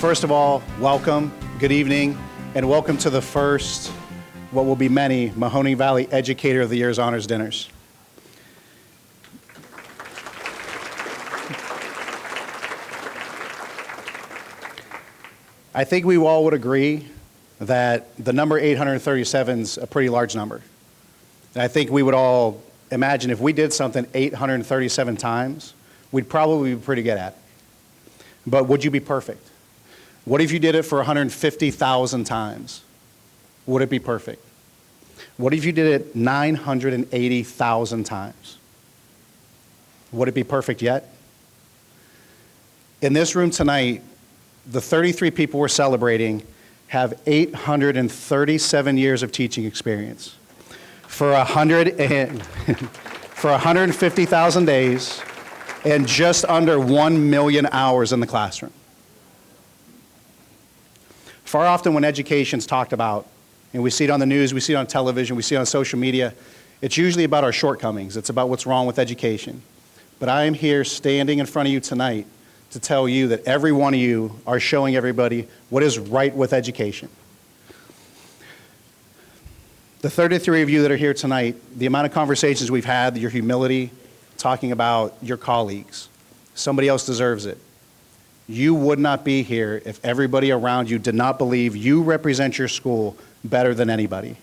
first of all, welcome, good evening, and welcome to the first, what will be many, Mahoning Valley Educator of the Year's Honors Dinners. I think we all would agree that the number 837 is a pretty large number. And I think we would all imagine if we did something 837 times, we'd probably be pretty good at it. But would you be perfect? What if you did it for 150,000 times? Would it be perfect? What if you did it 980,000 times? Would it be perfect yet? In this room tonight, the 33 people we're celebrating have 837 years of teaching experience. For 150,000 days and just under 1 million hours in the classroom. Far often when education's talked about, and we see it on the news, we see it on television, we see it on social media, it's usually about our shortcomings. It's about what's wrong with education. But I am here standing in front of you tonight to tell you that every one of you are showing everybody what is right with education. The 33 of you that are here tonight, the amount of conversations we've had, your humility, talking about your colleagues, somebody else deserves it. You would not be here if everybody around you did not believe you represent your school better than anybody.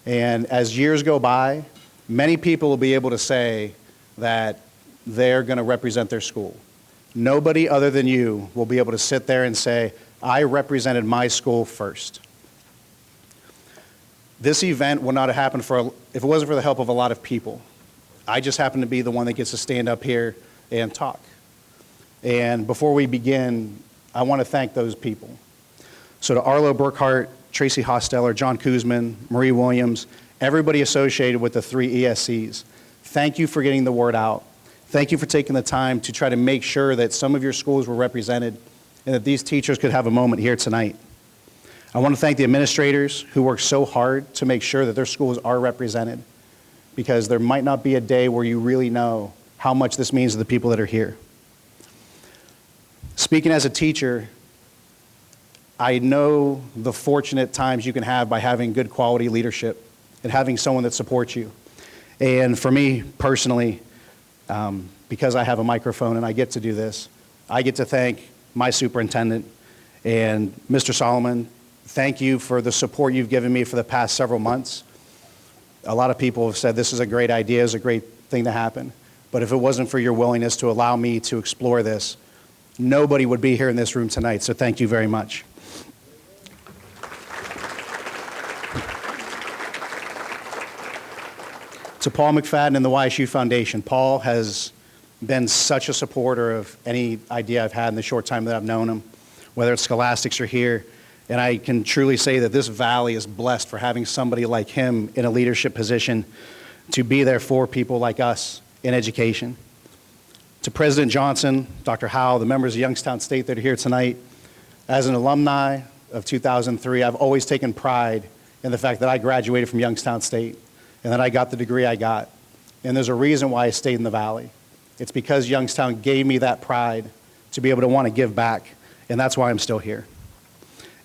And as years go by, many people will be able to say that they're going to represent their school. Nobody other than you will be able to sit there and say, I represented my school first. This event would not have happened if it wasn't for the help of a lot of people. I just happen to be the one that gets to stand up here and talk. And before we begin, I want to thank those people. So to Arlo Burkhart, Tracy Hosteller, John Kuzman, Marie Williams, everybody associated with the 3 ESCs, thank you for getting the word out. Thank you for taking the time to try to make sure that some of your schools were represented and that these teachers could have a moment here tonight. I want to thank the administrators who work so hard to make sure that their schools are represented, because there might not be a day where you really know how much this means to the people that are here. Speaking as a teacher, I know the fortunate times you can have by having good quality leadership and having someone that supports you. And for me personally, because I have a microphone and I get to do this, I get to thank my superintendent and Mr. Solomon. Thank you for the support you've given me for the past several months. A lot of people have said this is a great idea, it's a great thing to happen. But if it wasn't for your willingness to allow me to explore this, nobody would be here in this room tonight, so thank you very much. To Paul McFadden and the YSU Foundation, Paul has been such a supporter of any idea I've had in the short time that I've known him, whether it's scholastics or here. And I can truly say that this valley is blessed for having somebody like him in a leadership position to be there for people like us in education. To President Johnson, Dr. Howe, the members of Youngstown State that are here tonight, as an alumni of 2003, I've always taken pride in the fact that I graduated from Youngstown State and that I got the degree I got. And there's a reason why I stayed in the valley. It's because Youngstown gave me that pride to be able to want to give back, and that's why I'm still here.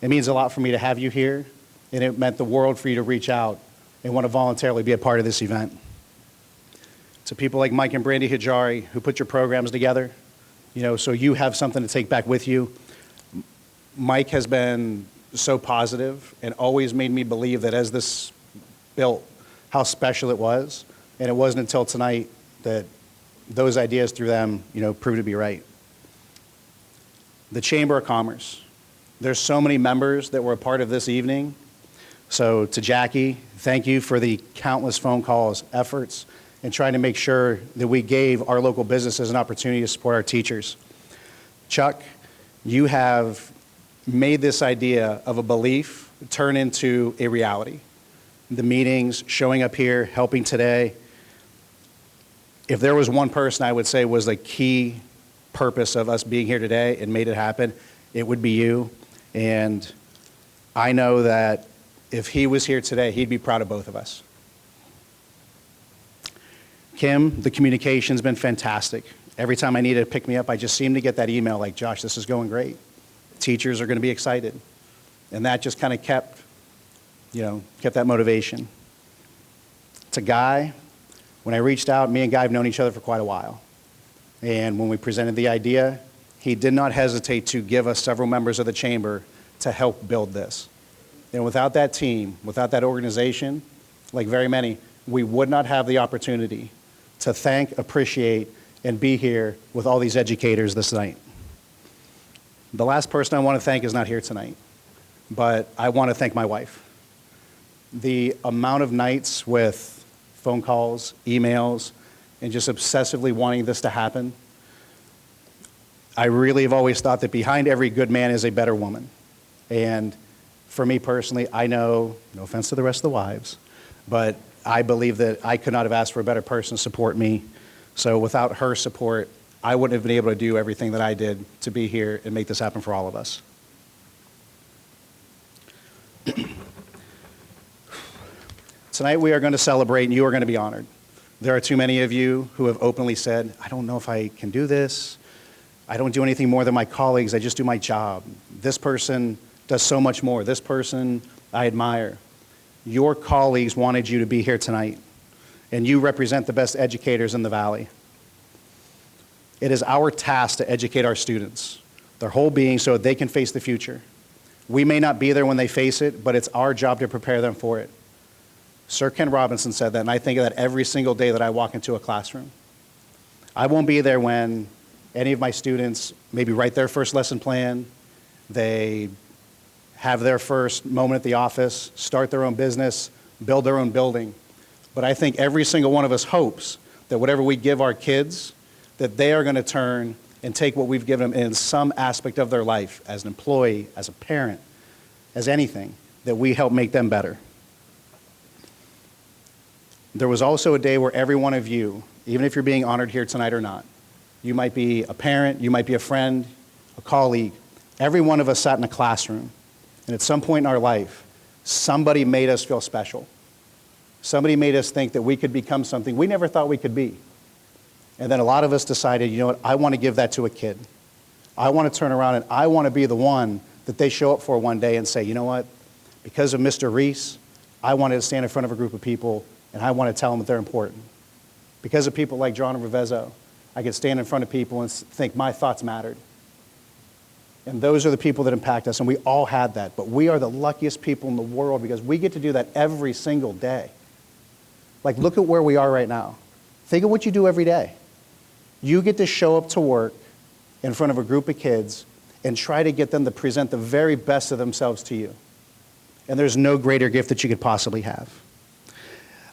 It means a lot for me to have you here, and it meant the world for you to reach out and want to voluntarily be a part of this event. To people like Mike and Brandy Hijari who put your programs together, so you have something to take back with you. Mike has been so positive and always made me believe that as this built, how special it was, and it wasn't until tonight that those ideas through them, proved to be right. The Chamber of Commerce. There's so many members that were a part of this evening. So to Jackie, thank you for the countless phone calls, efforts, and trying to make sure that we gave our local businesses an opportunity to support our teachers. Chuck, you have made this idea of a belief turn into a reality. The meetings, showing up here, helping today. If there was one person I would say was the key purpose of us being here today and made it happen, it would be you. And I know that if he was here today, he'd be proud of both of us. Kim, the communication's been fantastic. Every time I needed to pick me up, I just seem to get that email like, Josh, this is going great. teachers are going to be excited. And that just kind of kept that motivation. It's a guy, when I reached out, me and Guy have known each other for quite a while. And when we presented the idea, he did not hesitate to give us several members of the chamber to help build this. And without that team, without that organization, like very many, we would not have the opportunity to thank, appreciate, and be here with all these educators this night. The last person I want to thank is not here tonight, but I want to thank my wife. The amount of nights with phone calls, emails, and just obsessively wanting this to happen, I really have always thought that behind every good man is a better woman. And for me personally, I know, no offense to the rest of the wives, but I believe that I could not have asked for a better person to support me. So without her support, I wouldn't have been able to do everything that I did to be here and make this happen for all of us. Tonight we are going to celebrate and you are going to be honored. There are too many of you who have openly said, I don't know if I can do this. I don't do anything more than my colleagues. I just do my job. This person does so much more. This person I admire. Your colleagues wanted you to be here tonight, and you represent the best educators in the Valley. It is our task to educate our students, their whole being, so they can face the future. We may not be there when they face it, but it's our job to prepare them for it. Sir Ken Robinson said that, and I think of that every single day that I walk into a classroom. I won't be there when any of my students maybe write their first lesson plan, they have their first moment at the office, start their own business, build their own building. But I think every single one of us hopes that whatever we give our kids, that they are going to turn and take what we've given them in some aspect of their life, as an employee, as a parent, as anything, that we help make them better. There was also a day where every one of you, even if you're being honored here tonight or not, you might be a parent, you might be a friend, a colleague, every one of us sat in a classroom. And at some point in our life, somebody made us feel special. Somebody made us think that we could become something we never thought we could be. And then a lot of us decided, you know what, I want to give that to a kid. I want to turn around and I want to be the one that they show up for one day and say, you know what, because of Mr. Reese, I wanted to stand in front of a group of people and I want to tell them that they're important. Because of people like John Revezzo, I could stand in front of people and think my thoughts mattered. And those are the people that impact us, and we all had that. But we are the luckiest people in the world because we get to do that every single day. Like, look at where we are right now. Think of what you do every day. You get to show up to work in front of a group of kids and try to get them to present the very best of themselves to you. And there's no greater gift that you could possibly have.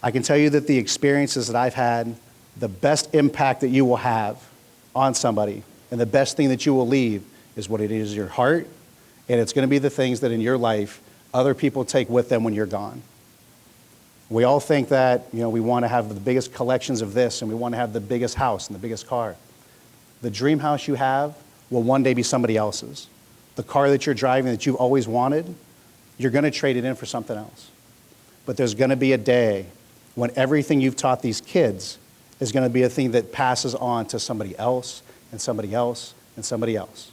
I can tell you that the experiences that I've had, the best impact that you will have on somebody, and the best thing that you will leave is what it is, your heart, and it's going to be the things that in your life other people take with them when you're gone. We all think that, we want to have the biggest collections of this and we want to have the biggest house and the biggest car. The dream house you have will one day be somebody else's. The car that you're driving that you've always wanted, you're going to trade it in for something else. But there's going to be a day when everything you've taught these kids is going to be a thing that passes on to somebody else and somebody else and somebody else.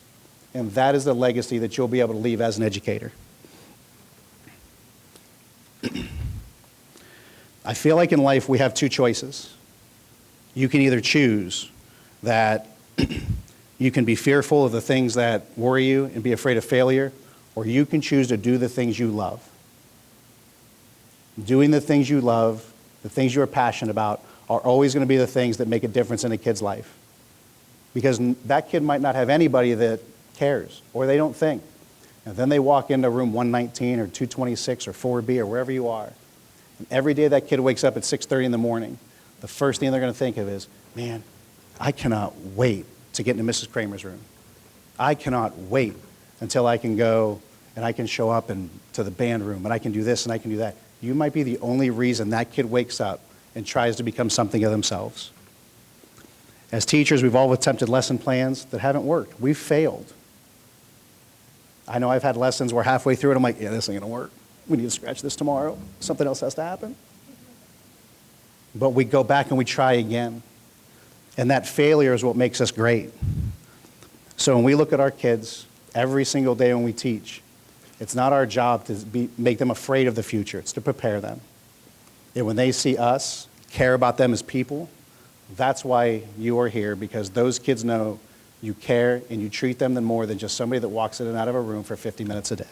And that is the legacy that you'll be able to leave as an educator. I feel like in life we have two choices. You can either choose that you can be fearful of the things that worry you and be afraid of failure, or you can choose to do the things you love. Doing the things you love, the things you are passionate about, are always going to be the things that make a difference in a kid's life. Because that kid might not have anybody that cares, or they don't think. And then they walk into room 119 or 226 or 4B or wherever you are. And every day that kid wakes up at 6:30 in the morning, the first thing they're going to think of is, man, I cannot wait to get into Mrs. Kramer's room. I cannot wait until I can go and I can show up to the band room and I can do this and I can do that. You might be the only reason that kid wakes up and tries to become something of themselves. As teachers, we've all attempted lesson plans that haven't worked. We've failed. I know I've had lessons where halfway through it, I'm like, yeah, this ain't going to work. We need to scratch this tomorrow. Something else has to happen. But we go back and we try again. And that failure is what makes us great. So when we look at our kids, every single day when we teach. It's not our job to make them afraid of the future. It's to prepare them. And when they see us care about them as people, that's why you are here, because those kids know you care and you treat them more than just somebody that walks in and out of a room for 50 minutes a day.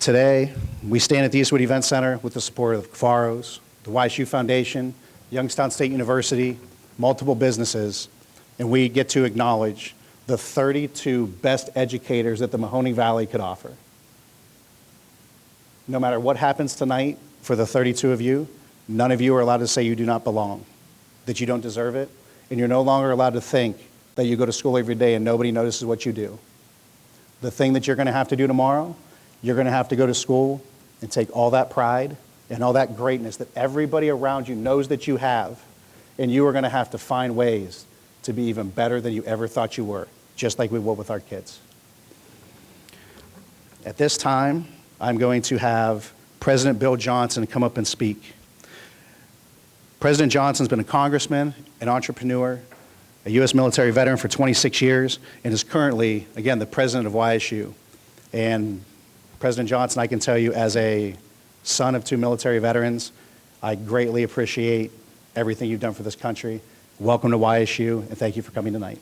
Today, we stand at the Eastwood Event Center with the support of Faros, the YSU Foundation, Youngstown State University, multiple businesses, and we get to acknowledge the 32 best educators that the Mahoning Valley could offer. No matter what happens tonight for the 32 of you, none of you are allowed to say you do not belong, that you don't deserve it, and you're no longer allowed to think that you go to school every day and nobody notices what you do. The thing that you're going to have to do tomorrow, you're going to have to go to school and take all that pride and all that greatness that everybody around you knows that you have, and you are going to have to find ways to be even better than you ever thought you were, just like we will with our kids. At this time, I'm going to have President Bill Johnson come up and speak. President Johnson's been a congressman, an entrepreneur, a U.S. military veteran for 26 years, and is currently, again, the president of YSU. And President Johnson, I can tell you, as a son of 2 military veterans, I greatly appreciate everything you've done for this country. Welcome to YSU, and thank you for coming tonight.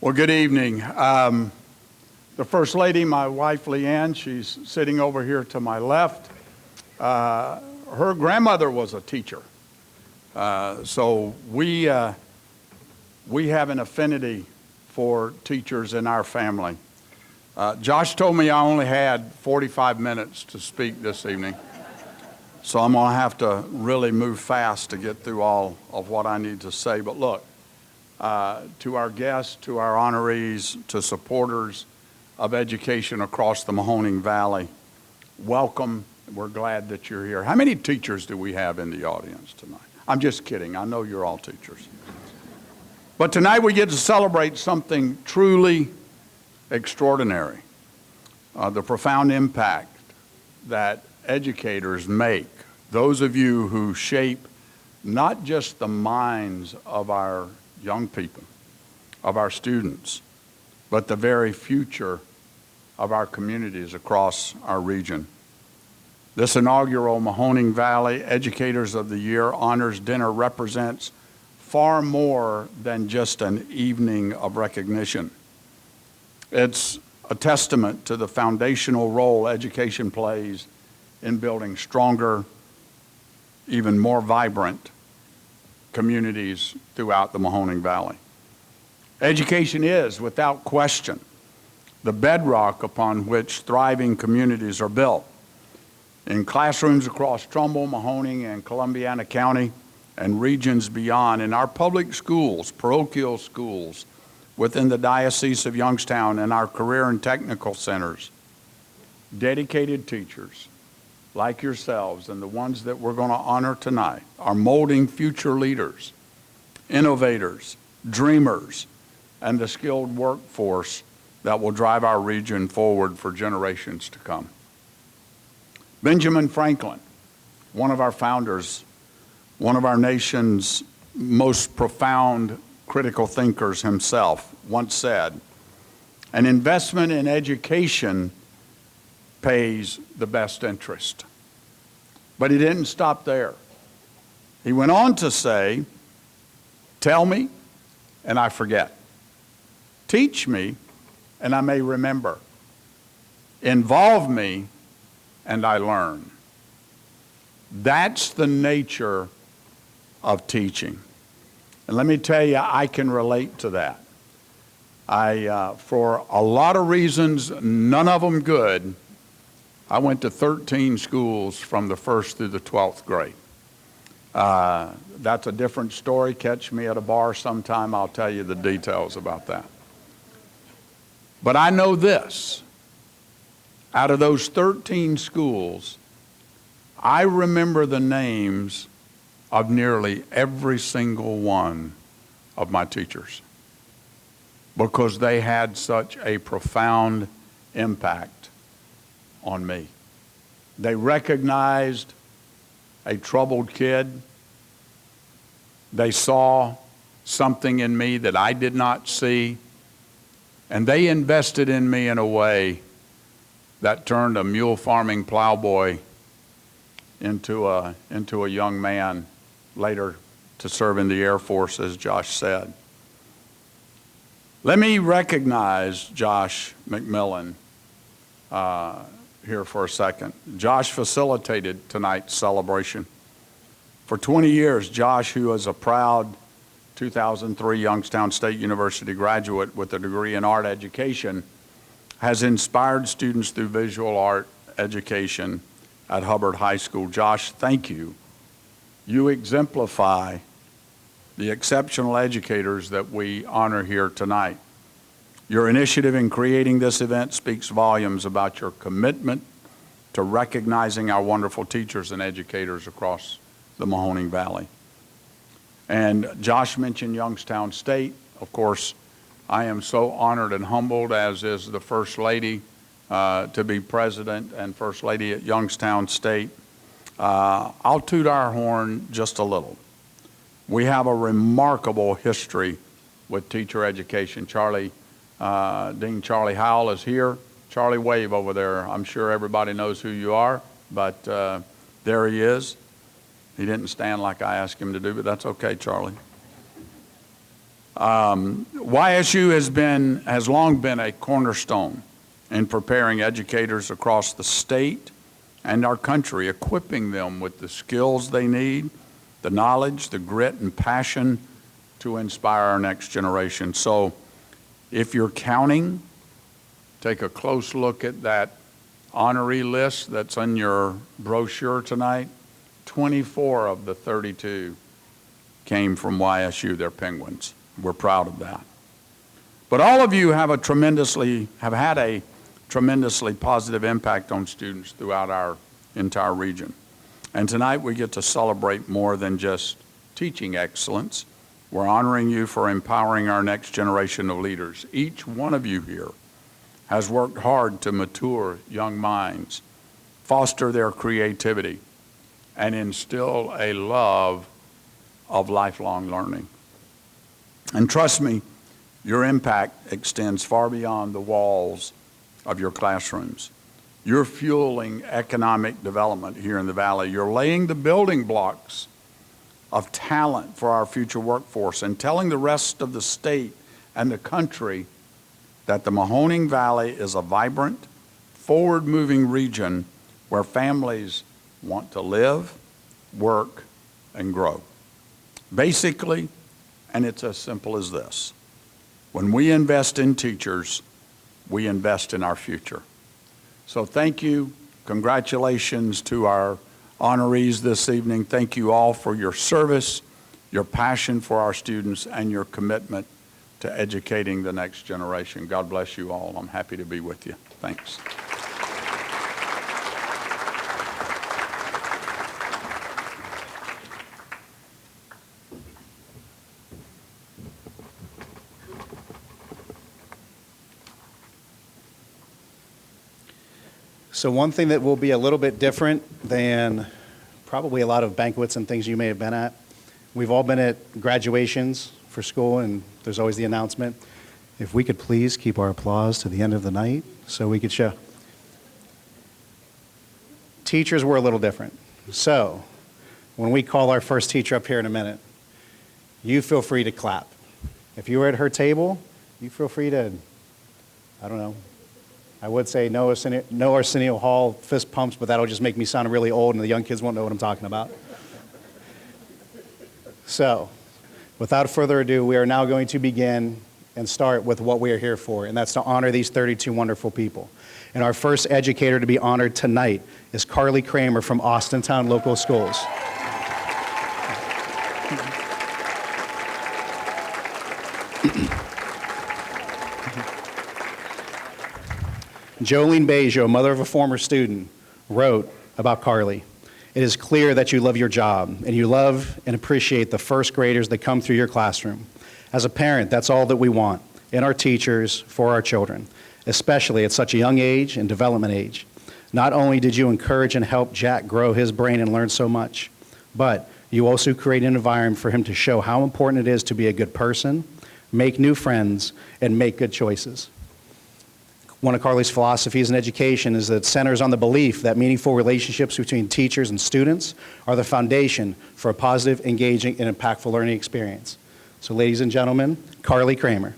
Well, good evening. The First Lady, my wife, Leanne, she's sitting over here to my left. Her grandmother was a teacher. So we have an affinity for teachers in our family. Josh told me I only had 45 minutes to speak this evening. So I'm going to have to really move fast to get through all of what I need to say. But look, to our guests, to our honorees, to supporters of education across the Mahoning Valley, welcome. We're glad that you're here. How many teachers do we have in the audience tonight? I'm just kidding. I know you're all teachers. But tonight we get to celebrate something truly extraordinary, the profound impact that educators make, those of you who shape not just the minds of our young people, of our students, but the very future of our communities across our region. This inaugural Mahoning Valley Educators of the Year Honors Dinner represents far more than just an evening of recognition. It's a testament to the foundational role education plays in building stronger, even more vibrant communities throughout the Mahoning Valley. Education is, without question, the bedrock upon which thriving communities are built. In classrooms across Trumbull, Mahoning, and Columbiana County, and regions beyond, in our public schools, parochial schools, within the Diocese of Youngstown and our career and technical centers, dedicated teachers like yourselves and the ones that we're going to honor tonight are molding future leaders, innovators, dreamers, and the skilled workforce that will drive our region forward for generations to come. Benjamin Franklin, one of our founders, one of our nation's most profound critical thinkers himself, once said, "An investment in education pays the best interest." But he didn't stop there. He went on to say, "Tell me, and I forget. Teach me, and I may remember. Involve me, and I learn." That's the nature of teaching. And let me tell you, I can relate to that. For a lot of reasons, none of them good, I went to 13 schools from the 1st through the 12th grade. That's a different story. Catch me at a bar sometime, I'll tell you the details about that. But I know this. Out of those 13 schools, I remember the names of nearly every single one of my teachers because they had such a profound impact on me. They recognized a troubled kid. They saw something in me that I did not see, and they invested in me in a way that turned a mule farming plowboy into a young man, later to serve in the Air Force, as Josh said. Let me recognize Josh McMillan here for a second. Josh facilitated tonight's celebration. For 20 years, Josh, who is a proud 2003 Youngstown State University graduate with a degree in art education, has inspired students through visual art education at Hubbard High School. Josh, thank you. You exemplify the exceptional educators that we honor here tonight. Your initiative in creating this event speaks volumes about your commitment to recognizing our wonderful teachers and educators across the Mahoning Valley. And Josh mentioned Youngstown State. Of course, I am so honored and humbled, as is the First Lady, to be president and First Lady at Youngstown State. I'll toot our horn just a little. We have a remarkable history with teacher education. Dean Charlie Howell is here. Charlie, wave over there. I'm sure everybody knows who you are, but there he is. He didn't stand like I asked him to do, but that's okay, Charlie. YSU has long been a cornerstone in preparing educators across the state and our country, equipping them with the skills they need, the knowledge, the grit, and passion to inspire our next generation. So if you're counting, take a close look at that honoree list that's on your brochure tonight. 24 of the 32 came from YSU. They're Penguins. We're proud of that. But all of you have had a tremendously positive impact on students throughout our entire region. And tonight we get to celebrate more than just teaching excellence. We're honoring you for empowering our next generation of leaders. Each one of you here has worked hard to mature young minds, foster their creativity, and instill a love of lifelong learning. And trust me, your impact extends far beyond the walls of your classrooms. You're fueling economic development here in the Valley. You're laying the building blocks of talent for our future workforce and telling the rest of the state and the country that the Mahoning Valley is a vibrant, forward-moving region where families want to live, work, and grow. Basically, and it's as simple as this: when we invest in teachers, we invest in our future. So thank you. Congratulations to our honorees this evening. Thank you all for your service, your passion for our students, and your commitment to educating the next generation. God bless you all. I'm happy to be with you. Thanks. So one thing that will be a little bit different than probably a lot of banquets and things you may have been at, we've all been at graduations for school, and there's always the announcement. If we could please keep our applause to the end of the night so we could show. Teachers were a little different. So when we call our first teacher up here in a minute, you feel free to clap. If you were at her table, you feel free to, I don't know, I would say no Arsenio Hall fist pumps, but that'll just make me sound really old and the young kids won't know what I'm talking about. So, without further ado, we are now going to begin and start with what we are here for, and that's to honor these 32 wonderful people. And our first educator to be honored tonight is Carly Kramer from Austintown Local Schools. Jolene Bejo, mother of a former student, wrote about Carly. It is clear that you love your job, and you love and appreciate the first graders that come through your classroom. As a parent, that's all that we want in our teachers for our children, especially at such a young age and development age. Not only did you encourage and help Jack grow his brain and learn so much, but you also create an environment for him to show how important it is to be a good person, make new friends, and make good choices. One of Carly's philosophies in education is that it centers on the belief that meaningful relationships between teachers and students are the foundation for a positive, engaging, and impactful learning experience. So ladies and gentlemen, Carly Kramer.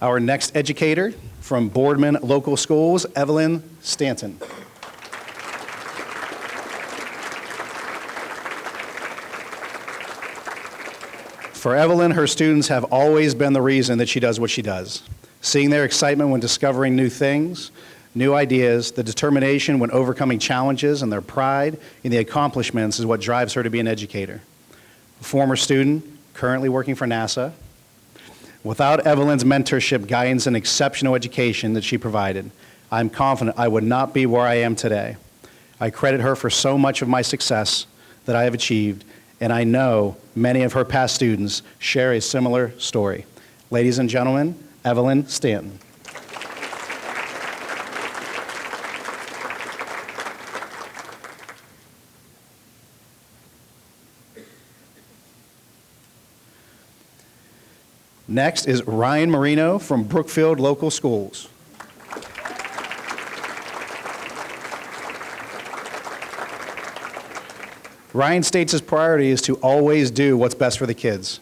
Our next educator from Boardman Local Schools, Evelyn Stanton. For Evelyn, her students have always been the reason that she does what she does. Seeing their excitement when discovering new things, new ideas, the determination when overcoming challenges, and their pride in the accomplishments is what drives her to be an educator. A former student, currently working for NASA. Without Evelyn's mentorship, guidance, and exceptional education that she provided, I'm confident I would not be where I am today. I credit her for so much of my success that I have achieved, and I know many of her past students share a similar story. Ladies and gentlemen, Evelyn Stanton. Next is Ryan Marino from Brookfield Local Schools. Ryan states his priority is to always do what's best for the kids.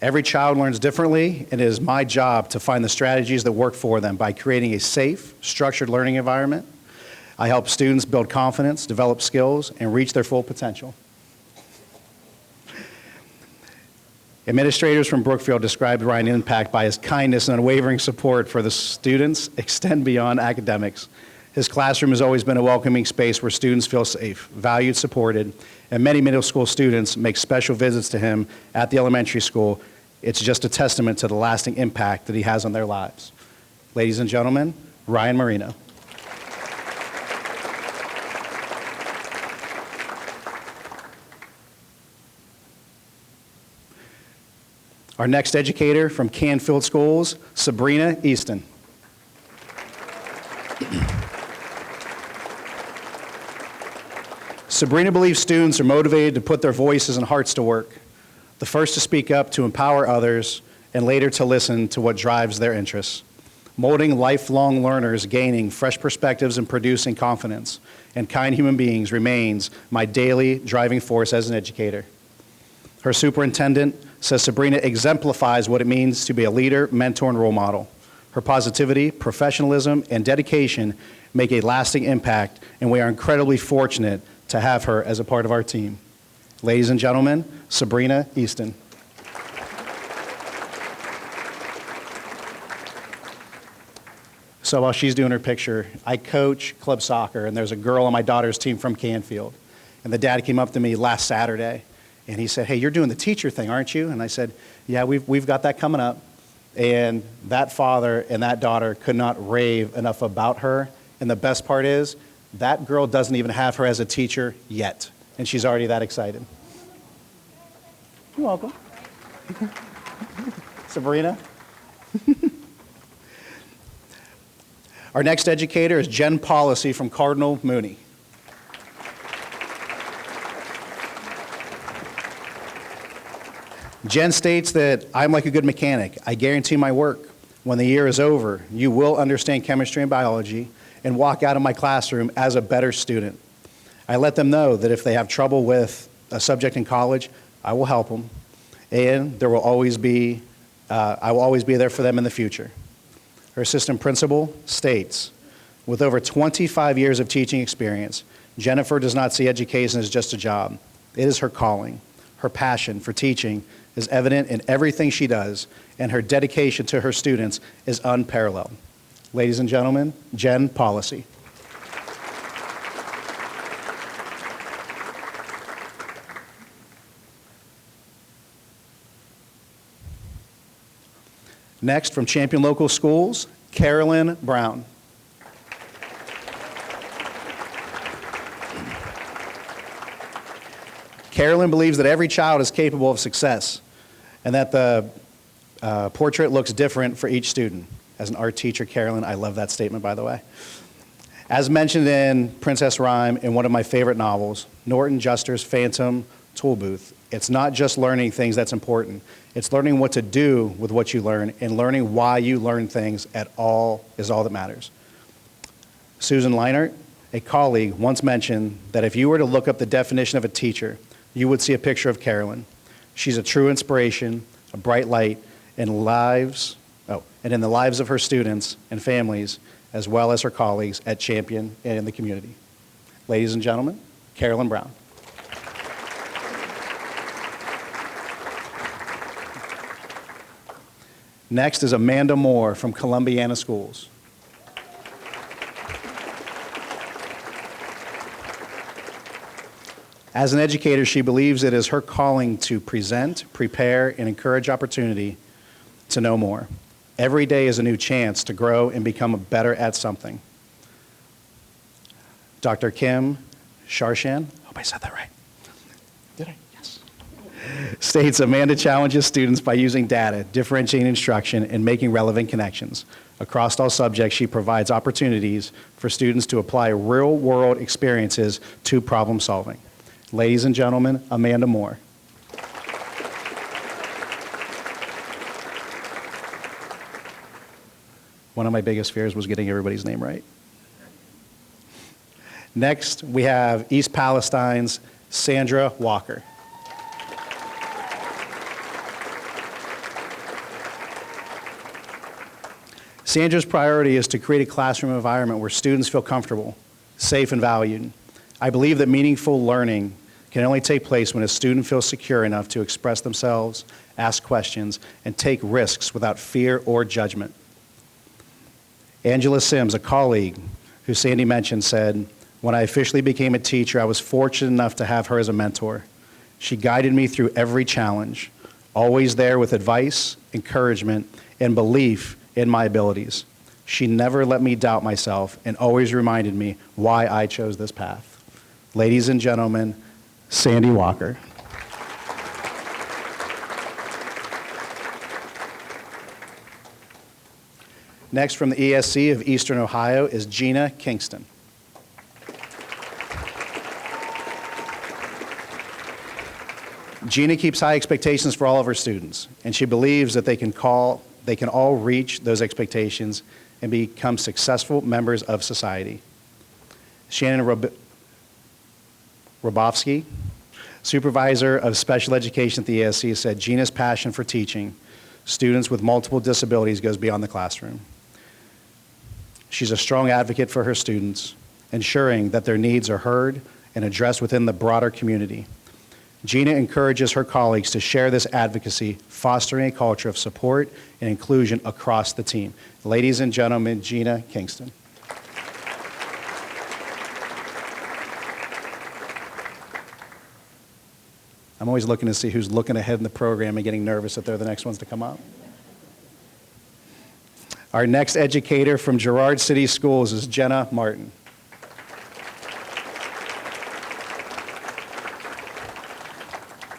Every child learns differently, and it is my job to find the strategies that work for them by creating a safe, structured learning environment. I help students build confidence, develop skills, and reach their full potential. Administrators from Brookfield described Ryan's impact by his kindness and unwavering support for the students extend beyond academics. His classroom has always been a welcoming space where students feel safe, valued, supported, and many middle school students make special visits to him at the elementary school. It's just a testament to the lasting impact that he has on their lives. Ladies and gentlemen, Ryan Marino. Our next educator from Canfield Schools, Sabrina Easton. Sabrina believes students are motivated to put their voices and hearts to work, the first to speak up, to empower others, and later to listen to what drives their interests. Molding lifelong learners, gaining fresh perspectives, and producing confidence and kind human beings remains my daily driving force as an educator. Her superintendent says Sabrina exemplifies what it means to be a leader, mentor, and role model. Her positivity, professionalism, and dedication make a lasting impact, and we are incredibly fortunate to have her as a part of our team. Ladies and gentlemen, Sabrina Easton. So while she's doing her picture, I coach club soccer, and there's a girl on my daughter's team from Canfield. And the dad came up to me last Saturday, and he said, "Hey, you're doing the teacher thing, aren't you?" And I said, "Yeah, we've got that coming up." And that father and that daughter could not rave enough about her. And the best part is, that girl doesn't even have her as a teacher yet, and she's already that excited. You're welcome. Sabrina. Our next educator is Jen Policy from Cardinal Mooney. Jen states that I'm like a good mechanic. I guarantee my work. When the year is over, you will understand chemistry and biology and walk out of my classroom as a better student. I let them know that if they have trouble with a subject in college, I will help them, and there will always be, I will always be there for them in the future. Her assistant principal states, with over 25 years of teaching experience, Jennifer does not see education as just a job. It is her calling. Her passion for teaching is evident in everything she does, and her dedication to her students is unparalleled. Ladies and gentlemen, Jen Policy. Next, from Champion Local Schools, Carolyn Brown. Carolyn believes that every child is capable of success and that the portrait looks different for each student. As an art teacher, Carolyn, I love that statement, by the way. As mentioned in Princess Rhyme, in one of my favorite novels, Norton Juster's Phantom Toolbooth, it's not just learning things that's important. It's learning what to do with what you learn and learning why you learn things at all is all that matters. Susan Leinert, a colleague, once mentioned that if you were to look up the definition of a teacher, you would see a picture of Carolyn. She's a true inspiration, a bright light in in the lives of her students and families, as well as her colleagues at Champion and in the community. Ladies and gentlemen, Carolyn Brown. Next is Amanda Moore from Columbiana Schools. As an educator, she believes it is her calling to present, prepare, and encourage opportunity to know more. Every day is a new chance to grow and become better at something. Dr. Kim Sharshan, I hope I said that right. Did I? Yes. States Amanda challenges students by using data, differentiating instruction, and making relevant connections. Across all subjects, she provides opportunities for students to apply real-world experiences to problem solving. Ladies and gentlemen, Amanda Moore. One of my biggest fears was getting everybody's name right. Next, we have East Palestine's Sandra Walker. Sandra's priority is to create a classroom environment where students feel comfortable, safe, and valued. I believe that meaningful learning can only take place when a student feels secure enough to express themselves, ask questions, and take risks without fear or judgment. Angela Sims, a colleague who Sandy mentioned, said, "When I officially became a teacher, I was fortunate enough to have her as a mentor. She guided me through every challenge, always there with advice, encouragement, and belief in my abilities. She never let me doubt myself and always reminded me why I chose this path." Ladies and gentlemen, Sandy Walker. Next, from the ESC of Eastern Ohio, is Gina Kingston. Gina keeps high expectations for all of her students, and she believes that they can all reach those expectations and become successful members of society. Shannon Robofsky, supervisor of special education at the ESC, said Gina's passion for teaching students with multiple disabilities goes beyond the classroom. She's a strong advocate for her students, ensuring that their needs are heard and addressed within the broader community. Gina encourages her colleagues to share this advocacy, fostering a culture of support and inclusion across the team. Ladies and gentlemen, Gina Kingston. I'm always looking to see who's looking ahead in the program and getting nervous that they're the next ones to come up. Our next educator from Girard City Schools is Jenna Martin.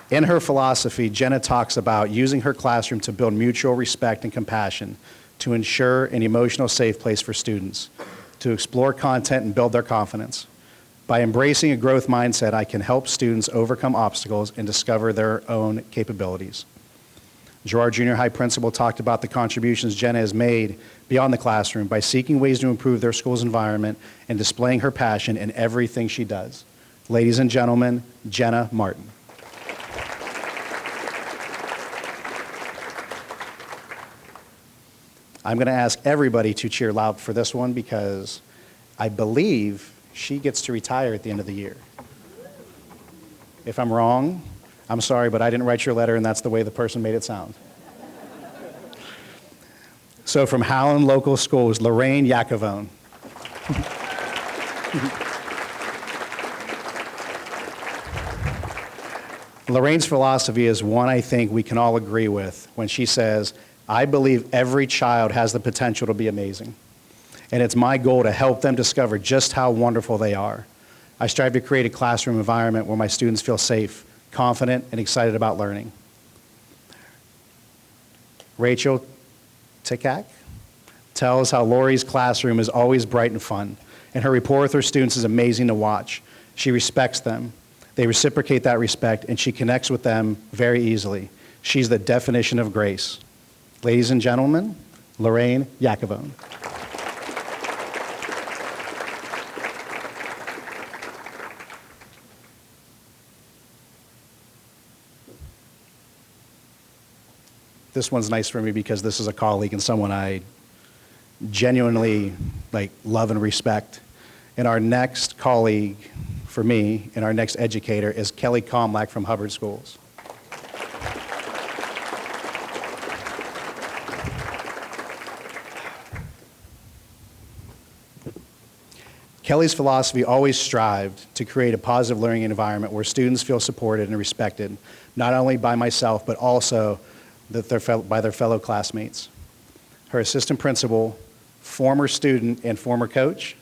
In her philosophy, Jenna talks about using her classroom to build mutual respect and compassion, to ensure an emotional safe place for students, to explore content and build their confidence. By embracing a growth mindset, I can help students overcome obstacles and discover their own capabilities. Girard Junior High principal talked about the contributions Jenna has made beyond the classroom by seeking ways to improve their school's environment and displaying her passion in everything she does. Ladies and gentlemen, Jenna Martin. I'm going to ask everybody to cheer loud for this one because I believe she gets to retire at the end of the year. If I'm wrong, I'm sorry, but I didn't write your letter, and that's the way the person made it sound. So from Howland Local Schools, Lorraine Yakovone. Lorraine's philosophy is one I think we can all agree with when she says, I believe every child has the potential to be amazing, and it's my goal to help them discover just how wonderful they are. I strive to create a classroom environment where my students feel safe, confident, and excited about learning. Rachel Tikak tells how Lori's classroom is always bright and fun, and her rapport with her students is amazing to watch. She respects them. They reciprocate that respect, and she connects with them very easily. She's the definition of grace. Ladies and gentlemen, Lorraine Yakavone. This one's nice for me because this is a colleague and someone I genuinely love and respect. And our next colleague for me and our next educator is Kelly Comlack from Hubbard Schools. Kelly's philosophy always strived to create a positive learning environment where students feel supported and respected, not only by myself, but also by their fellow classmates. Her assistant principal, former student, and former coach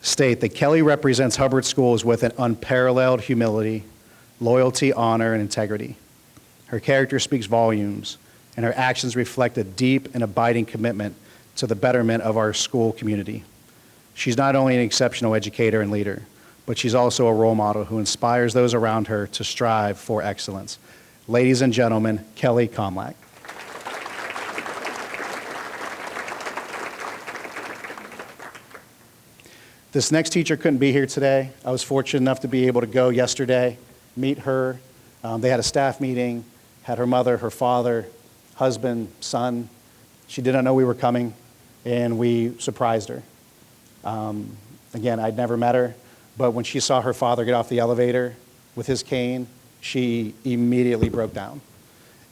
state that Kelly represents Hubbard Schools with an unparalleled humility, loyalty, honor, and integrity. Her character speaks volumes, and her actions reflect a deep and abiding commitment to the betterment of our school community. She's not only an exceptional educator and leader, but she's also a role model who inspires those around her to strive for excellence. Ladies and gentlemen, Kelly Comlack. This next teacher couldn't be here today. I was fortunate enough to be able to go yesterday, meet her. They had a staff meeting, had her mother, her father, husband, son. She didn't know we were coming, and we surprised her. Again, I'd never met her, but when she saw her father get off the elevator with his cane, she immediately broke down.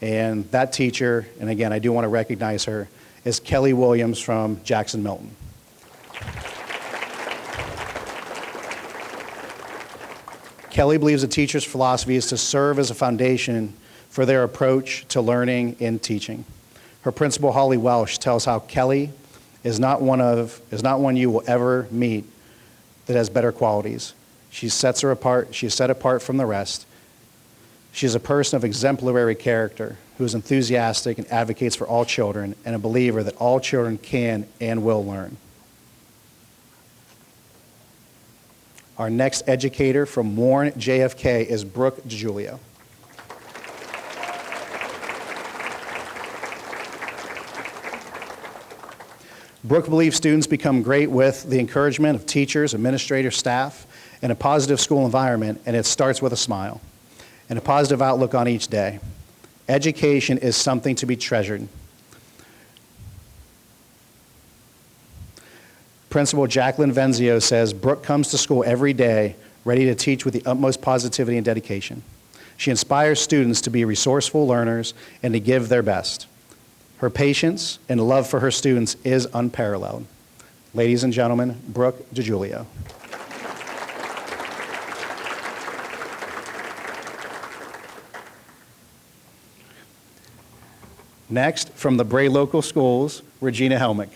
And that teacher, and again, I do want to recognize her, is Kelly Williams from Jackson Milton. Kelly believes a teacher's philosophy is to serve as a foundation for their approach to learning and teaching. Her principal, Holly Welsh, tells how Kelly is not one you will ever meet that has better qualities. She sets her apart. She is set apart from the rest. She is a person of exemplary character who is enthusiastic and advocates for all children and a believer that all children can and will learn. Our next educator from Warren JFK is Brooke DiGiulio. Brooke believes students become great with the encouragement of teachers, administrators, staff, and a positive school environment, and it starts with a smile and a positive outlook on each day. Education is something to be treasured. Principal Jacqueline Venzio says, Brooke comes to school every day ready to teach with the utmost positivity and dedication. She inspires students to be resourceful learners and to give their best. Her patience and love for her students is unparalleled. Ladies and gentlemen, Brooke DiGiulio. Next, from the Bray Local Schools, Regina Helmick.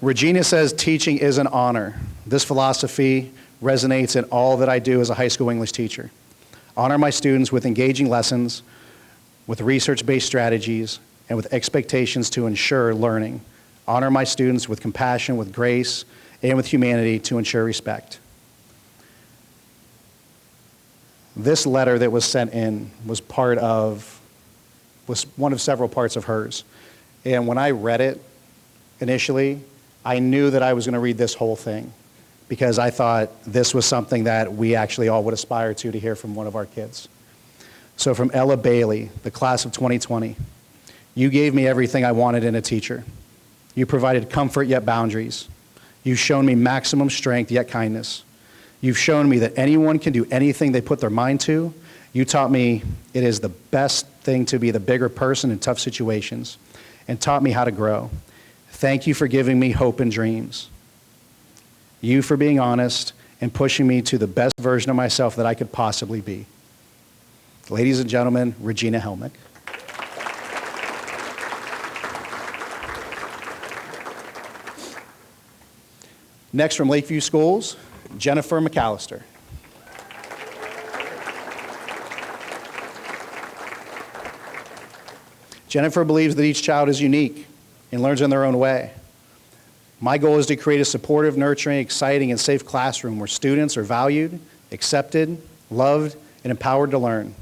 Regina says teaching is an honor. This philosophy resonates in all that I do as a high school English teacher. Honor my students with engaging lessons, with research-based strategies, and with expectations to ensure learning. Honor my students with compassion, with grace, and with humanity to ensure respect. This letter that was sent in was one of several parts of hers. And when I read it initially, I knew that I was going to read this whole thing because I thought this was something that we actually all would aspire to hear from one of our kids. So from Ella Bailey, the class of 2020, you gave me everything I wanted in a teacher. You provided comfort yet boundaries. You've shown me maximum strength yet kindness. You've shown me that anyone can do anything they put their mind to. You taught me it is the best thing to be the bigger person in tough situations and taught me how to grow. Thank you for giving me hope and dreams. You for being honest and pushing me to the best version of myself that I could possibly be. Ladies and gentlemen, Regina Helmick. Next from Lakeview Schools, Jennifer McAllister. Jennifer believes that each child is unique and learns in their own way. My goal is to create a supportive, nurturing, exciting, and safe classroom where students are valued, accepted, loved, and empowered to learn.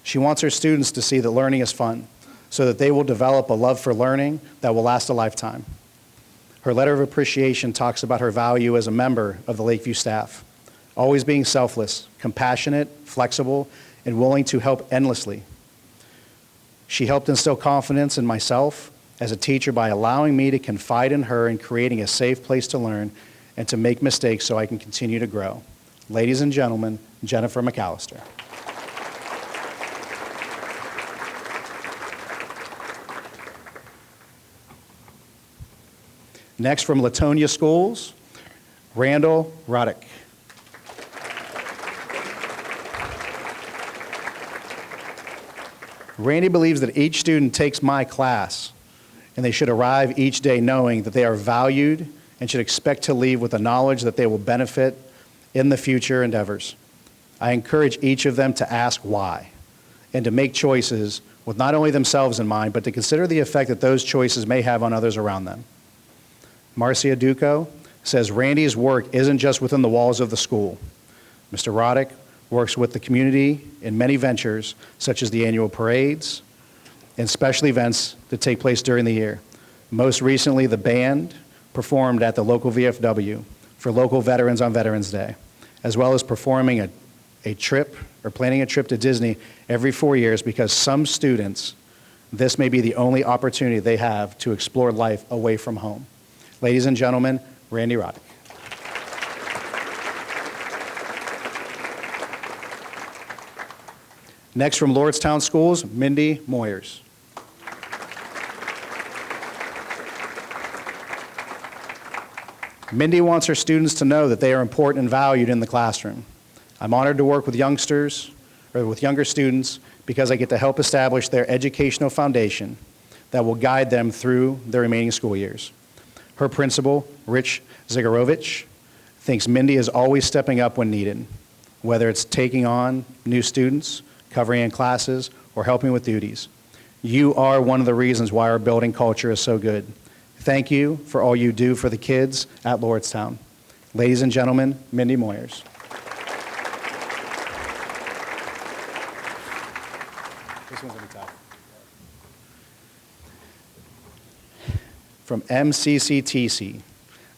She wants her students to see that learning is fun, so that they will develop a love for learning that will last a lifetime. Her letter of appreciation talks about her value as a member of the Lakeview staff, always being selfless, compassionate, flexible, and willing to help endlessly. She helped instill confidence in myself as a teacher by allowing me to confide in her and creating a safe place to learn and to make mistakes so I can continue to grow. Ladies and gentlemen, Jennifer McAllister. Next from Latonia Schools, Randall Roddick. Randy believes that each student takes my class, and they should arrive each day knowing that they are valued and should expect to leave with the knowledge that they will benefit in the future endeavors. I encourage each of them to ask why and to make choices with not only themselves in mind, but to consider the effect that those choices may have on others around them. Marcia Duco says Randy's work isn't just within the walls of the school. Mr. Roddick works with the community in many ventures, such as the annual parades and special events that take place during the year. Most recently, the band performed at the local VFW for local veterans on Veterans Day, as well as performing a trip or planning a trip to Disney every 4 years because some students, this may be the only opportunity they have to explore life away from home. Ladies and gentlemen, Randy Roddick. Next from Lordstown Schools, Mindy Moyers. Mindy wants her students to know that they are important and valued in the classroom. I'm honored to work with younger students because I get to help establish their educational foundation that will guide them through their remaining school years. Her principal, Rich Zigorovich, thinks Mindy is always stepping up when needed, whether it's taking on new students, covering in classes, or helping with duties. You are one of the reasons why our building culture is so good. Thank you for all you do for the kids at Lordstown. Ladies and gentlemen, Mindy Moyers. This one's gonna be tough. From MCCTC,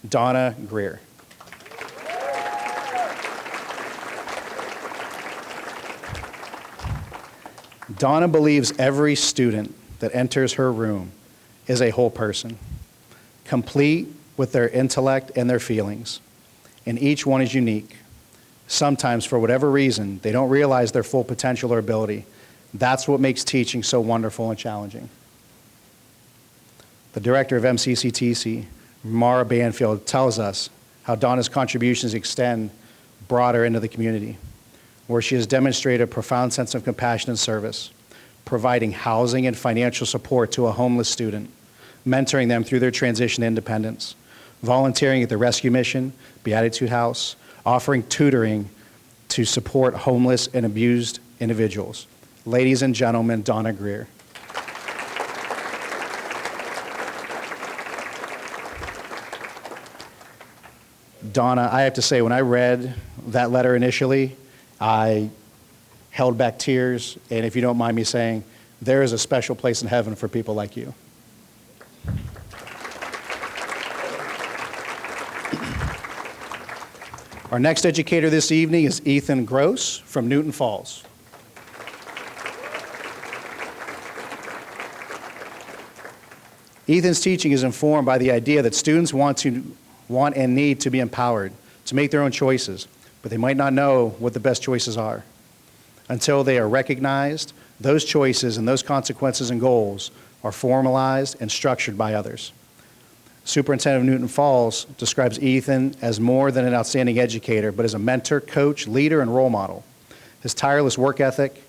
Donna Greer. Donna believes every student that enters her room is a whole person, complete with their intellect and their feelings, and each one is unique. Sometimes, for whatever reason, they don't realize their full potential or ability. That's what makes teaching so wonderful and challenging. The director of MCCTC, Mara Banfield, tells us how Donna's contributions extend broader into the community, where she has demonstrated a profound sense of compassion and service, providing housing and financial support to a homeless student, mentoring them through their transition to independence, volunteering at the Rescue Mission, Beatitude House, offering tutoring to support homeless and abused individuals. Ladies and gentlemen, Donna Greer. Donna, I have to say, when I read that letter initially, I held back tears, and if you don't mind me saying, there is a special place in heaven for people like you. Our next educator this evening is Ethan Gross from Newton Falls. Ethan's teaching is informed by the idea that students want and need to be empowered to make their own choices, but they might not know what the best choices are. Until they are recognized, those choices and those consequences and goals are formalized and structured by others. Superintendent of Newton Falls describes Ethan as more than an outstanding educator, but as a mentor, coach, leader, and role model. His tireless work ethic,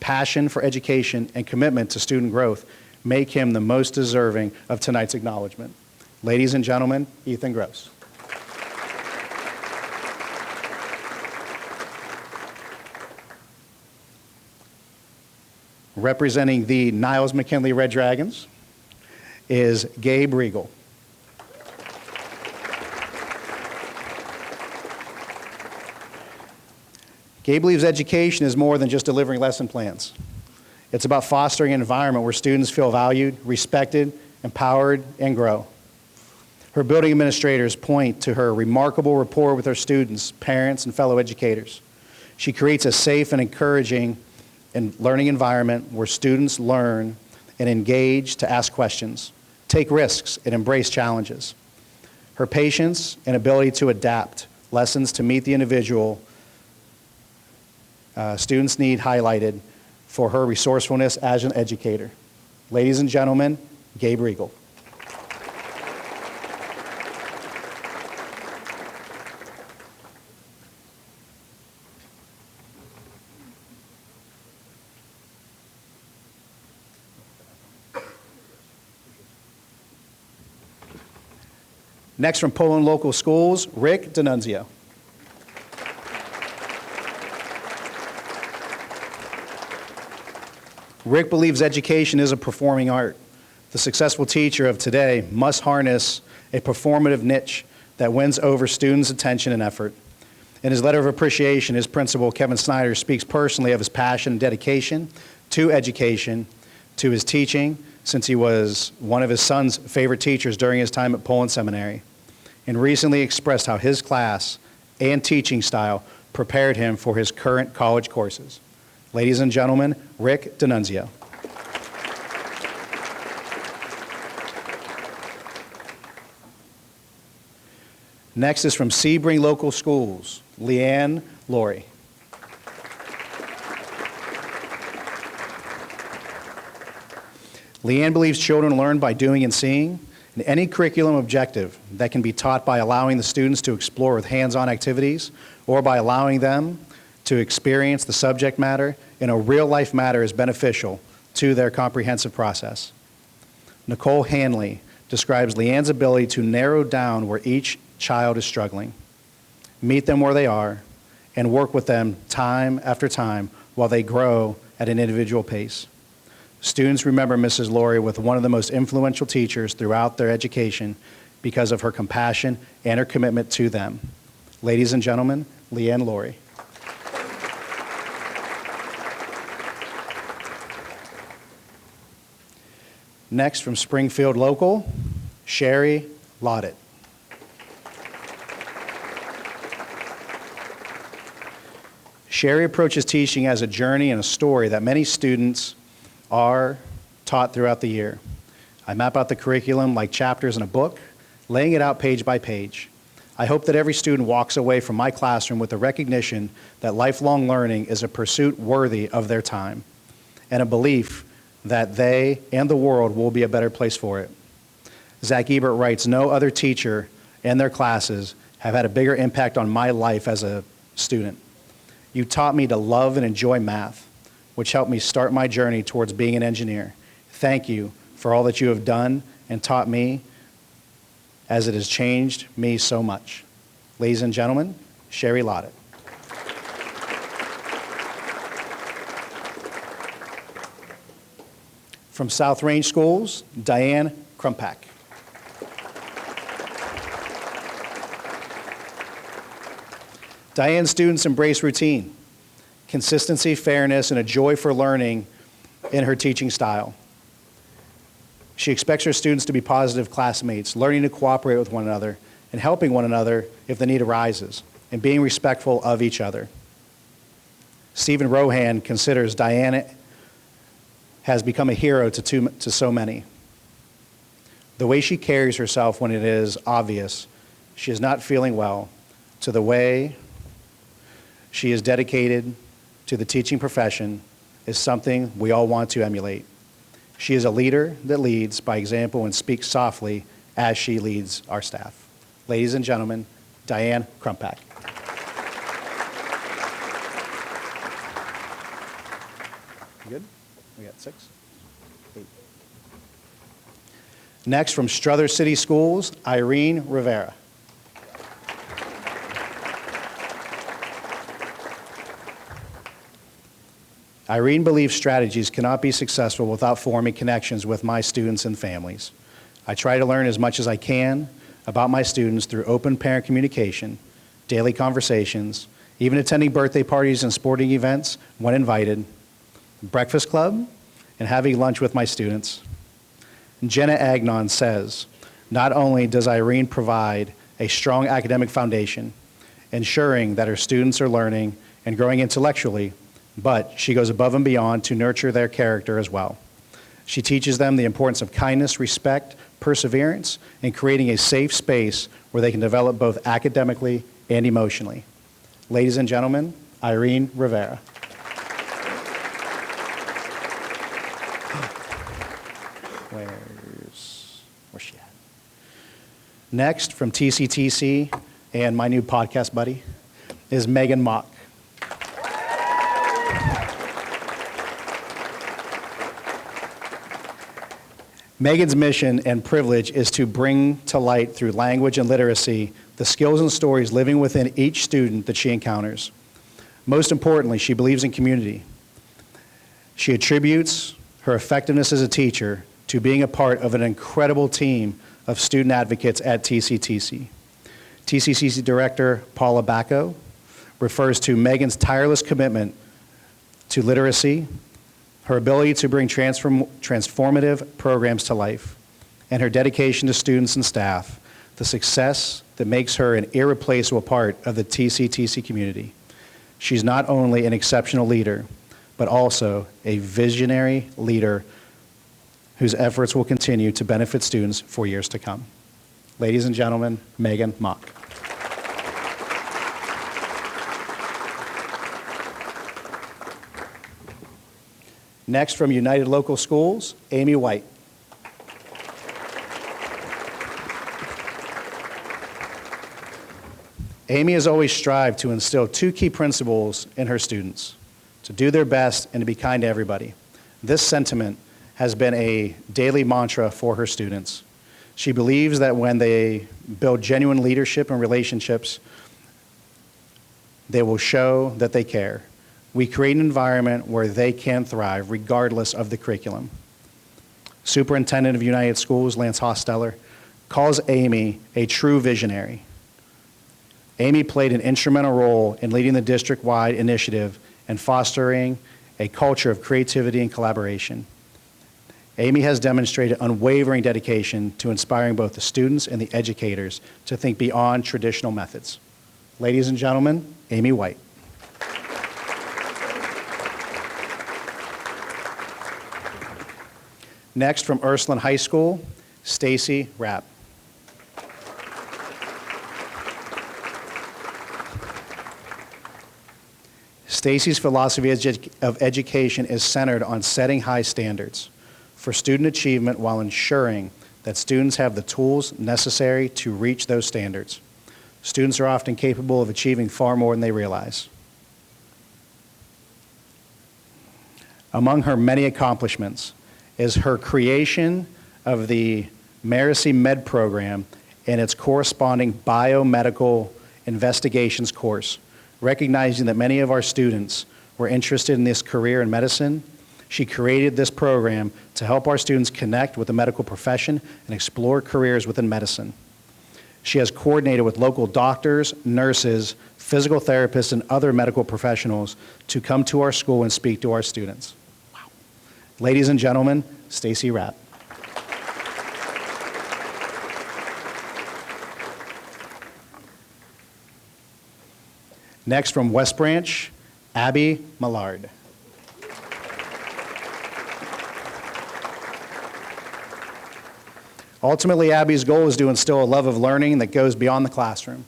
passion for education, and commitment to student growth make him the most deserving of tonight's acknowledgement. Ladies and gentlemen, Ethan Gross. Representing the Niles McKinley Red Dragons is Gabe Riegel. Gabe believes education is more than just delivering lesson plans. It's about fostering an environment where students feel valued, respected, empowered, and grow. Her building administrators point to her remarkable rapport with her students, parents, and fellow educators. She creates a safe and encouraging and learning environment where students learn and engage to ask questions, take risks, and embrace challenges. Her patience and ability to adapt lessons to meet the individual students need highlighted for her resourcefulness as an educator. Ladies and gentlemen, Gabe Riegel. Next, from Poland Local Schools, Rick D'Annunzio. Rick believes education is a performing art. The successful teacher of today must harness a performative niche that wins over students' attention and effort. In his letter of appreciation, his principal, Kevin Snyder, speaks personally of his passion and dedication to education, to his teaching, since he was one of his son's favorite teachers during his time at Poland Seminary, and recently expressed how his class and teaching style prepared him for his current college courses. Ladies and gentlemen, Rick D'Annunzio. Next is from Sebring Local Schools, Leanne Laurie. Leanne believes children learn by doing and seeing, and any curriculum objective that can be taught by allowing the students to explore with hands-on activities or by allowing them to experience the subject matter in a real-life manner is beneficial to their comprehensive process. Nicole Hanley describes Leanne's ability to narrow down where each child is struggling, meet them where they are, and work with them time after time while they grow at an individual pace. Students remember Mrs. Laurie with one of the most influential teachers throughout their education because of her compassion and her commitment to them. Ladies and gentlemen, Leanne Laurie. Next, from Springfield Local, Sherry Loddett. Sherry approaches teaching as a journey and a story that many students are taught throughout the year. I map out the curriculum like chapters in a book, laying it out page by page. I hope that every student walks away from my classroom with the recognition that lifelong learning is a pursuit worthy of their time, and a belief that they and the world will be a better place for it. Zach Ebert writes, "No other teacher and their classes have had a bigger impact on my life as a student. You taught me to love and enjoy math, which helped me start my journey towards being an engineer. Thank you for all that you have done and taught me, as it has changed me so much." Ladies and gentlemen, Sherry Loddett. From South Range Schools, Diane Krumpak. Diane's students embrace routine, consistency, fairness, and a joy for learning in her teaching style. She expects her students to be positive classmates, learning to cooperate with one another and helping one another if the need arises, and being respectful of each other. Stephen Rohan considers Diane has become a hero to so many. The way she carries herself when it is obvious she is not feeling well, to the way she is dedicated to the teaching profession, is something we all want to emulate. She is a leader that leads by example and speaks softly as she leads our staff. Ladies and gentlemen, Diane Krumpak. Good? We got 6? 8. Next, from Struthers City Schools, Irene Rivera. Irene believes strategies cannot be successful without forming connections with my students and families. I try to learn as much as I can about my students through open parent communication, daily conversations, even attending birthday parties and sporting events when invited, breakfast club, and having lunch with my students. Jenna Agnon says, not only does Irene provide a strong academic foundation, ensuring that her students are learning and growing intellectually, but she goes above and beyond to nurture their character as well. She teaches them the importance of kindness, respect, perseverance, and creating a safe space where they can develop both academically and emotionally. Ladies and gentlemen, Irene Rivera. Where's she at? Next, from TCTC, and my new podcast buddy, is Megan Mock. Megan's mission and privilege is to bring to light through language and literacy the skills and stories living within each student that she encounters. Most importantly, she believes in community. She attributes her effectiveness as a teacher to being a part of an incredible team of student advocates at TCTC. TCTC Director Paula Bacco refers to Megan's tireless commitment to literacy, her ability to bring transformative programs to life, and her dedication to students and staff, the success that makes her an irreplaceable part of the TCTC community. She's not only an exceptional leader, but also a visionary leader whose efforts will continue to benefit students for years to come. Ladies and gentlemen, Megan Mock. Next, from United Local Schools, Amy White. Amy has always strived to instill 2 key principles in her students: to do their best and to be kind to everybody. This sentiment has been a daily mantra for her students. She believes that when they build genuine leadership and relationships, they will show that they care. We create an environment where they can thrive regardless of the curriculum. Superintendent of United Schools, Lance Hosteller, calls Amy a true visionary. Amy played an instrumental role in leading the district-wide initiative and fostering a culture of creativity and collaboration. Amy has demonstrated unwavering dedication to inspiring both the students and the educators to think beyond traditional methods. Ladies and gentlemen, Amy White. Next, from Ursuline High School, Stacy Rapp. Stacy's philosophy of education is centered on setting high standards for student achievement while ensuring that students have the tools necessary to reach those standards. Students are often capable of achieving far more than they realize. Among her many accomplishments is her creation of the Meracy Med program and its corresponding biomedical investigations course. Recognizing that many of our students were interested in this career in medicine, she created this program to help our students connect with the medical profession and explore careers within medicine. She has coordinated with local doctors, nurses, physical therapists, and other medical professionals to come to our school and speak to our students. Wow. Ladies and gentlemen, Stacy Rapp. Next, from West Branch, Abby Millard. Ultimately, Abby's goal is to instill a love of learning that goes beyond the classroom,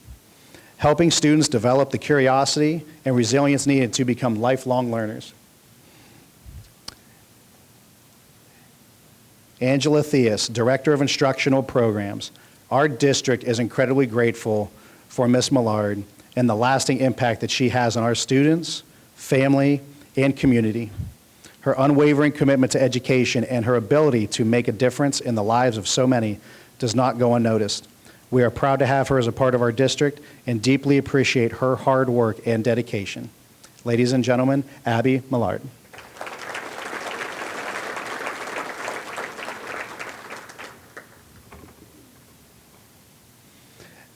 helping students develop the curiosity and resilience needed to become lifelong learners. Angela Theus, Director of Instructional Programs. Our district is incredibly grateful for Ms. Millard and the lasting impact that she has on our students, family, and community. Her unwavering commitment to education and her ability to make a difference in the lives of so many does not go unnoticed. We are proud to have her as a part of our district and deeply appreciate her hard work and dedication. Ladies and gentlemen, Abby Millard.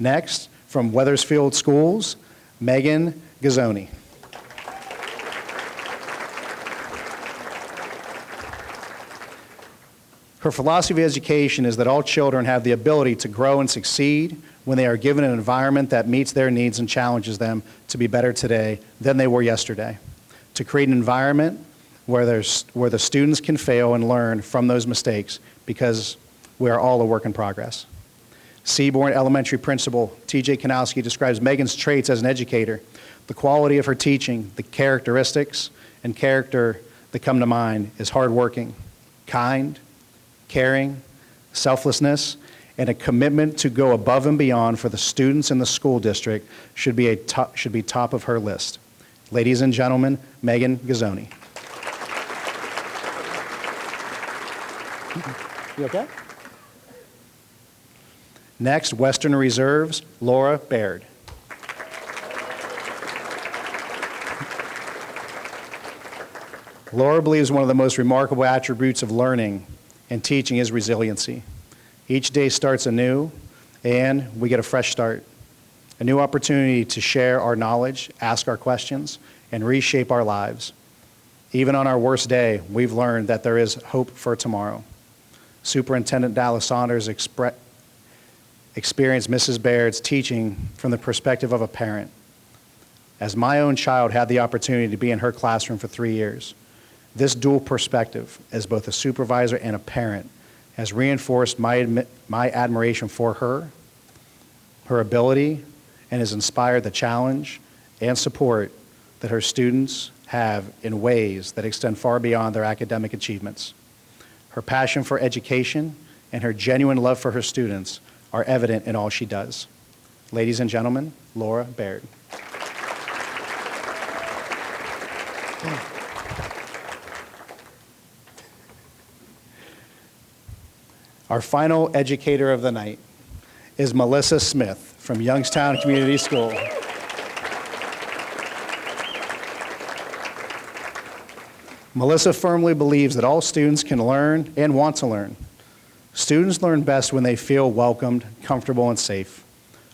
Next, from Wethersfield Schools, Megan Gazzoni. Her philosophy of education is that all children have the ability to grow and succeed when they are given an environment that meets their needs and challenges them to be better today than they were yesterday. To create an environment where the students can fail and learn from those mistakes, because we are all a work in progress. Seaborn Elementary Principal T.J. Kanowski describes Megan's traits as an educator. The quality of her teaching, the characteristics and character that come to mind is hardworking, kind, caring, selflessness, and a commitment to go above and beyond for the students in the school district should be top of her list. Ladies and gentlemen, Megan Gazzoni. You okay? Next, Western Reserves, Laura Baird. Laura believes one of the most remarkable attributes of learning and teaching is resiliency. Each day starts anew, and we get a fresh start. A new opportunity to share our knowledge, ask our questions, and reshape our lives. Even on our worst day, we've learned that there is hope for tomorrow. Superintendent Dallas Saunders experienced Mrs. Baird's teaching from the perspective of a parent. As my own child had the opportunity to be in her classroom for 3 years, this dual perspective as both a supervisor and a parent has reinforced my admiration for her ability, and has inspired the challenge and support that her students have in ways that extend far beyond their academic achievements. Her passion for education and her genuine love for her students are evident in all she does. Ladies and gentlemen, Laura Baird. Our final educator of the night is Melissa Smith from Youngstown Community School. Melissa firmly believes that all students can learn and want to learn. Students learn best when they feel welcomed, comfortable, and safe.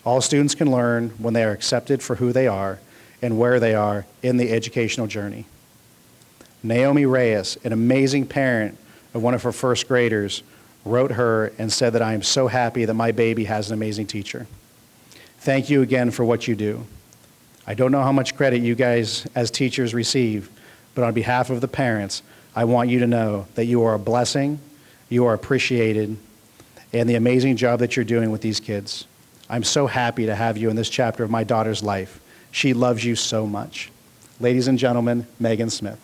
All students can learn when they are accepted for who they are and where they are in the educational journey. Naomi Reyes, an amazing parent of one of her first graders, wrote her and said that I am so happy that my baby has an amazing teacher. Thank you again for what you do. I don't know how much credit you guys as teachers receive, but on behalf of the parents, I want you to know that you are a blessing, you are appreciated, and the amazing job that you're doing with these kids. I'm so happy to have you in this chapter of my daughter's life. She loves you so much. Ladies and gentlemen, Megan Smith.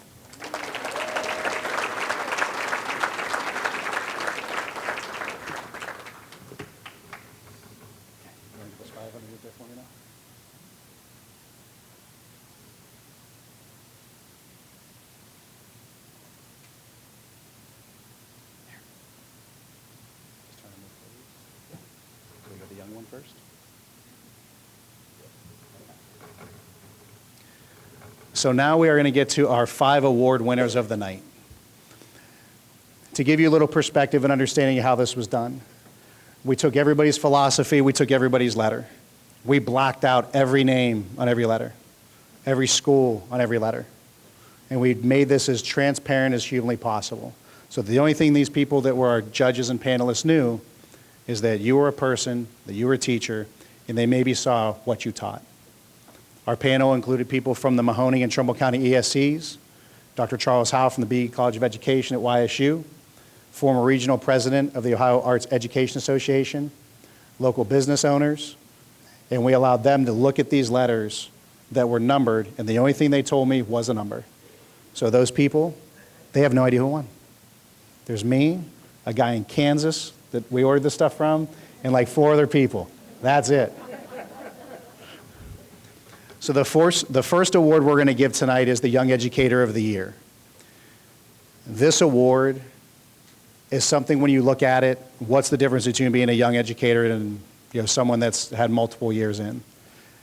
So now we are going to get to our 5 award winners of the night. To give you a little perspective and understanding of how this was done, we took everybody's philosophy, we took everybody's letter. We blacked out every name on every letter, every school on every letter. And we made this as transparent as humanly possible. So the only thing these people that were our judges and panelists knew is that you were a person, that you were a teacher, and they maybe saw what you taught. Our panel included people from the Mahoning and Trumbull County ESCs, Dr. Charles Howe from the B College of Education at YSU, former regional president of the Ohio Arts Education Association, local business owners, and we allowed them to look at these letters that were numbered, and the only thing they told me was a number. So those people, they have no idea who won. There's me, a guy in Kansas that we ordered the stuff from, and like 4 other people. That's it. So the first award we're going to give tonight is the Young Educator of the Year. This award is something, when you look at it, what's the difference between being a young educator and someone that's had multiple years in?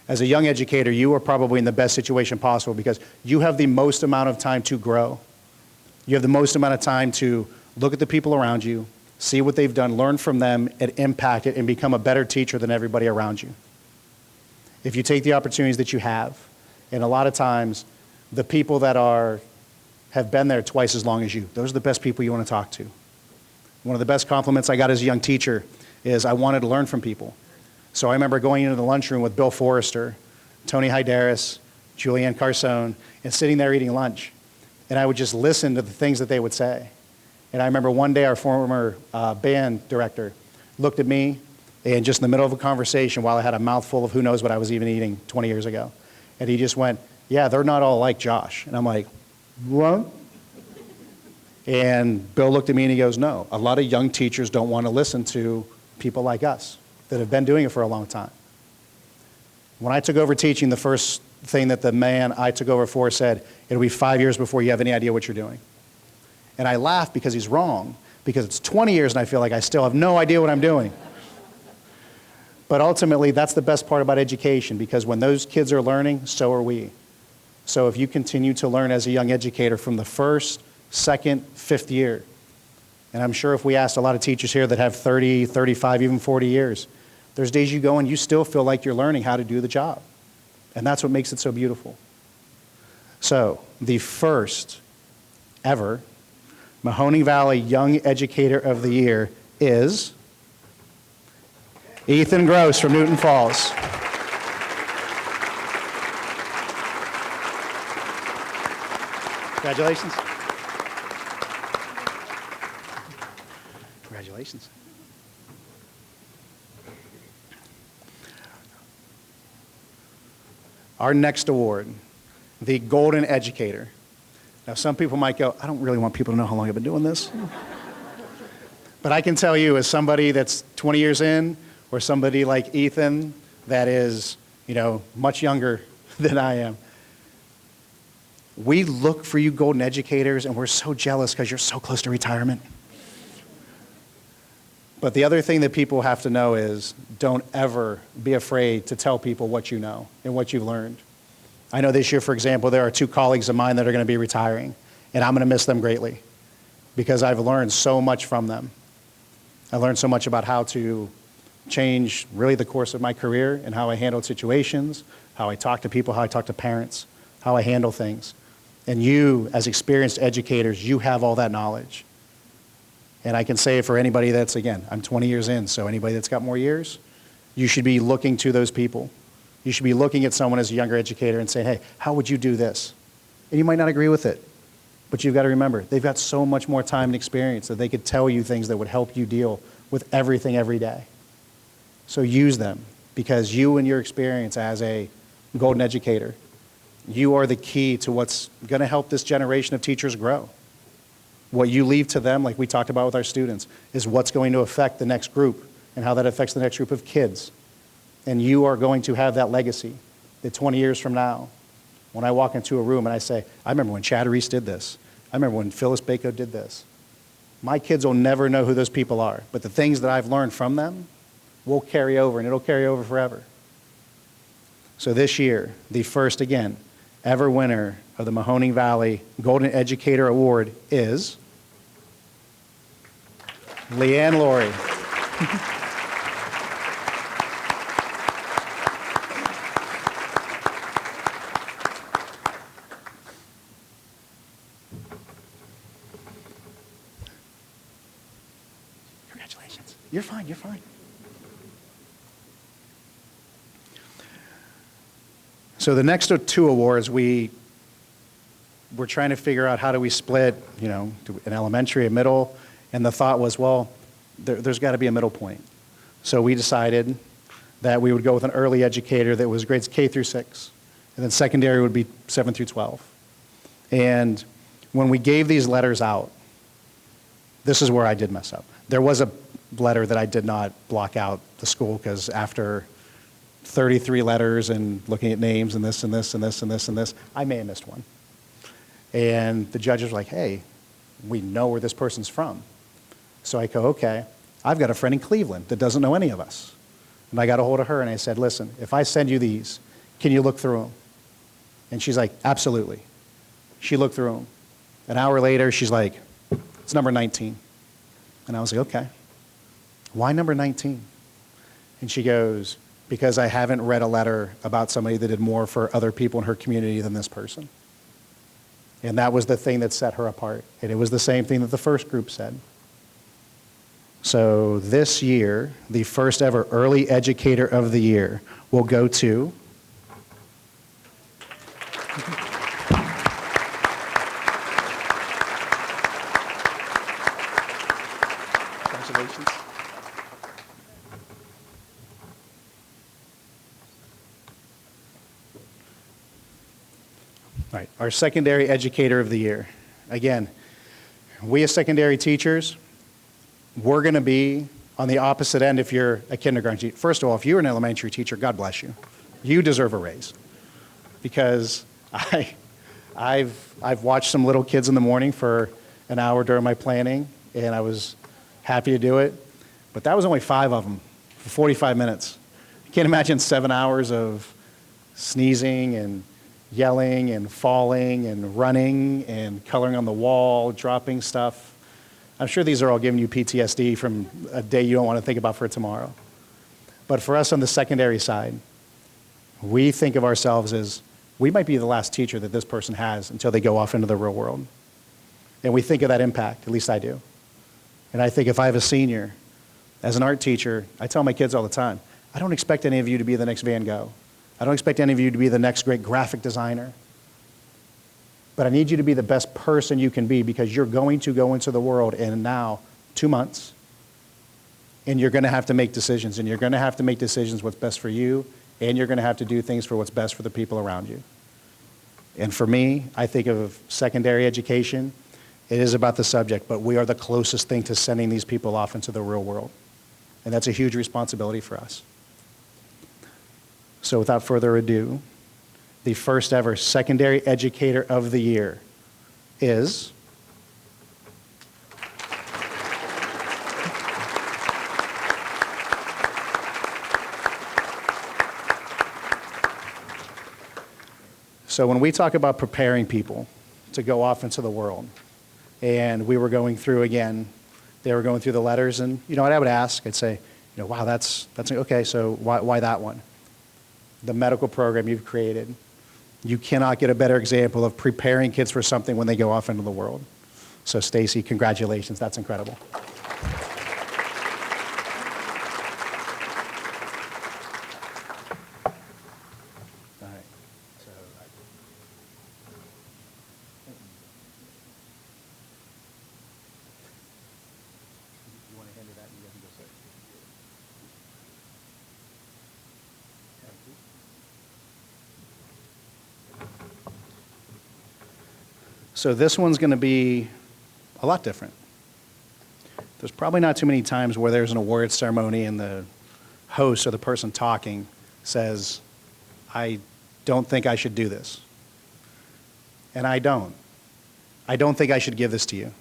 As a young educator, you are probably in the best situation possible because you have the most amount of time to grow. You have the most amount of time to look at the people around you, see what they've done, learn from them, and impact it, and become a better teacher than everybody around you. If you take the opportunities that you have, and a lot of times, the people that have been there twice as long as you, those are the best people you want to talk to. One of the best compliments I got as a young teacher is I wanted to learn from people. So I remember going into the lunchroom with Bill Forrester, Tony Hyderis, Julianne Carson, and sitting there eating lunch. And I would just listen to the things that they would say. And I remember one day our former band director looked at me, and just in the middle of a conversation while I had a mouthful of who knows what I was even eating 20 years ago. And he just went, yeah, they're not all like Josh. And I'm like, what? And Bill looked at me and he goes, no, a lot of young teachers don't want to listen to people like us that have been doing it for a long time. When I took over teaching, the first thing that the man I took over for said, it'll be 5 years before you have any idea what you're doing. And I laughed because he's wrong, because it's 20 years and I feel like I still have no idea what I'm doing. But ultimately, that's the best part about education, because when those kids are learning, so are we. So if you continue to learn as a young educator from the first, second, fifth year, and I'm sure if we asked a lot of teachers here that have 30, 35, even 40 years, there's days you go and you still feel like you're learning how to do the job. And that's what makes it so beautiful. So the first ever Mahoning Valley Young Educator of the Year is Ethan Gross from Newton Falls. Congratulations. Congratulations. Our next award, the Golden Educator. Now, some people might go, I don't really want people to know how long I've been doing this. But I can tell you, as somebody that's 20 years in, or somebody like Ethan that is, much younger than I am, we look for you golden educators, and we're so jealous because you're so close to retirement. But the other thing that people have to know is don't ever be afraid to tell people what you know and what you've learned. I know this year, for example, there are 2 colleagues of mine that are going to be retiring, and I'm going to miss them greatly because I've learned so much from them. I learned so much about how to change really the course of my career and how I handled situations, how I talk to people, how I talk to parents, how I handle things. And you, as experienced educators, you have all that knowledge. And I can say for anybody that's, again, I'm 20 years in, so anybody that's got more years, you should be looking to those people. You should be looking at someone as a younger educator and say, hey, how would you do this? And you might not agree with it, but you've got to remember, they've got so much more time and experience that they could tell you things that would help you deal with everything every day. So use them, because you and your experience as a golden educator, you are the key to what's going to help this generation of teachers grow. What you leave to them, like we talked about with our students, is what's going to affect the next group and how that affects the next group of kids. And you are going to have that legacy that 20 years from now, when I walk into a room and I say, I remember when Chad Reese did this. I remember when Phyllis Bako did this. My kids will never know who those people are, but the things that I've learned from them will carry over, and it'll carry over forever. So this year, the first, again, ever winner of the Mahoning Valley Golden Educator Award is Leanne Laurie. Congratulations. You're fine, you're fine. So the next 2 awards, we're trying to figure out how do we split, an elementary, a middle, and the thought was, well, there's got to be a middle point. So we decided that we would go with an early educator that was grades K through 6, and then secondary would be 7 through 12. And when we gave these letters out, this is where I did mess up. There was a letter that I did not block out the school because after 33 letters and looking at names and this and this and this and this and this, I may have missed one. And the judge was like, hey, we know where this person's from. So I go, okay, I've got a friend in Cleveland that doesn't know any of us. And I got a hold of her and I said, listen, if I send you these, can you look through them? And she's like, absolutely. She looked through them. An hour later, she's like, it's number 19. And I was like, okay. Why number 19? And she goes, because I haven't read a letter about somebody that did more for other people in her community than this person. And that was the thing that set her apart. And it was the same thing that the first group said. So this year, the first ever Early Educator of the Year will go to congratulations. All right, our Secondary Educator of the Year. Again, we as secondary teachers, we're going to be on the opposite end if you're a kindergarten teacher. First of all, if you're an elementary teacher, God bless you. You deserve a raise. Because I've watched some little kids in the morning for an hour during my planning, and I was happy to do it. But that was only 5 of them for 45 minutes. You can't imagine 7 hours of sneezing and yelling and falling and running and coloring on the wall, dropping stuff. I'm sure these are all giving you PTSD from a day you don't want to think about for tomorrow. But for us on the secondary side, we think of ourselves as we might be the last teacher that this person has until they go off into the real world. And we think of that impact, at least I do. And I think if I have a senior, as an art teacher, I tell my kids all the time, I don't expect any of you to be the next Van Gogh. I don't expect any of you to be the next great graphic designer. But I need you to be the best person you can be because you're going to go into the world in now 2 months. And you're going to have to make decisions. And you're going to have to make decisions what's best for you. And you're going to have to do things for what's best for the people around you. And for me, I think of secondary education. It is about the subject, but we are the closest thing to sending these people off into the real world. And that's a huge responsibility for us. So without further ado, the first ever Secondary Educator of the Year is so when we talk about preparing people to go off into the world, and we were going through again, they were going through the letters, and you know what I would ask? I'd say, wow, that's okay, so why that one? The medical program you've created. You cannot get a better example of preparing kids for something when they go off into the world. So Stacy, congratulations, that's incredible. All right, so you want to hand her that and you guys can go sit? So this one's going to be a lot different. There's probably not too many times where there's an awards ceremony and the host or the person talking says, I don't think I should do this. And I don't. I don't think I should give this to you.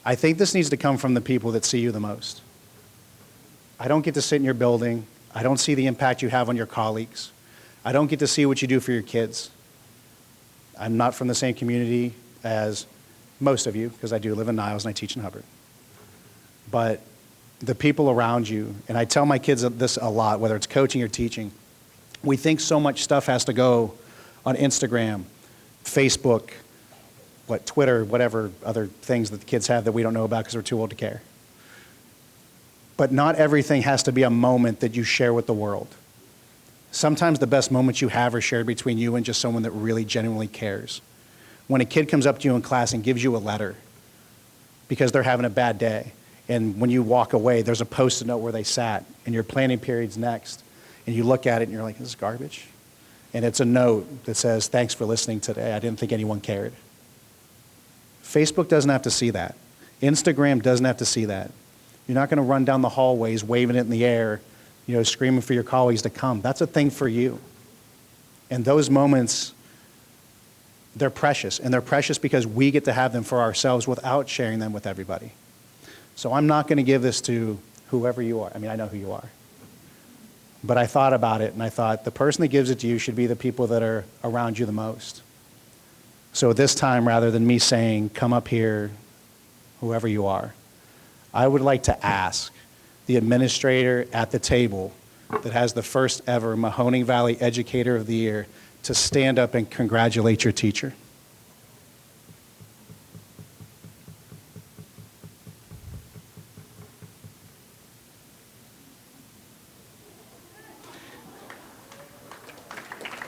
I think this needs to come from the people that see you the most. I don't get to sit in your building. I don't see the impact you have on your colleagues. I don't get to see what you do for your kids. I'm not from the same community as most of you, because I do live in Niles and I teach in Hubbard. But the people around you, and I tell my kids this a lot, whether it's coaching or teaching, we think so much stuff has to go on Instagram, Facebook, Twitter, whatever other things that the kids have that we don't know about because we're too old to care. But not everything has to be a moment that you share with the world. Sometimes the best moments you have are shared between you and just someone that really genuinely cares. When a kid comes up to you in class and gives you a letter because they're having a bad day, and when you walk away, there's a Post-it note where they sat, and your planning period's next, and you look at it and you're like, this is garbage. And it's a note that says, thanks for listening today. I didn't think anyone cared. Facebook doesn't have to see that. Instagram doesn't have to see that. You're not going to run down the hallways waving it in the air, screaming for your colleagues to come. That's a thing for you. And those moments, they're precious. And they're precious because we get to have them for ourselves without sharing them with everybody. So I'm not going to give this to whoever you are. I mean, I know who you are. But I thought about it, and I thought the person that gives it to you should be the people that are around you the most. So at this time, rather than me saying, come up here, whoever you are, I would like to ask the administrator at the table that has the first ever Mahoning Valley Educator of the Year to stand up and congratulate your teacher.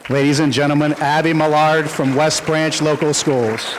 Ladies and gentlemen, Abby Millard from West Branch Local Schools.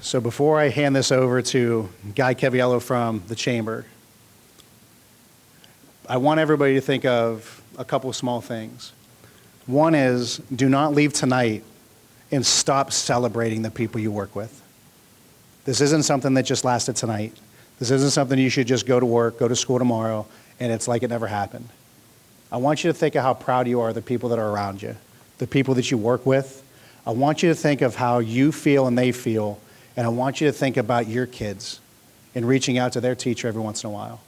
So before I hand this over to Guy Keviello from the Chamber, I want everybody to think of a couple of small things. One is, do not leave tonight and stop celebrating the people you work with. This isn't something that just lasted tonight. This isn't something you should just go to work, go to school tomorrow, and it's like it never happened. I want you to think of how proud you are of the people that are around you, the people that you work with. I want you to think of how you feel and they feel, and I want you to think about your kids and reaching out to their teacher every once in a while.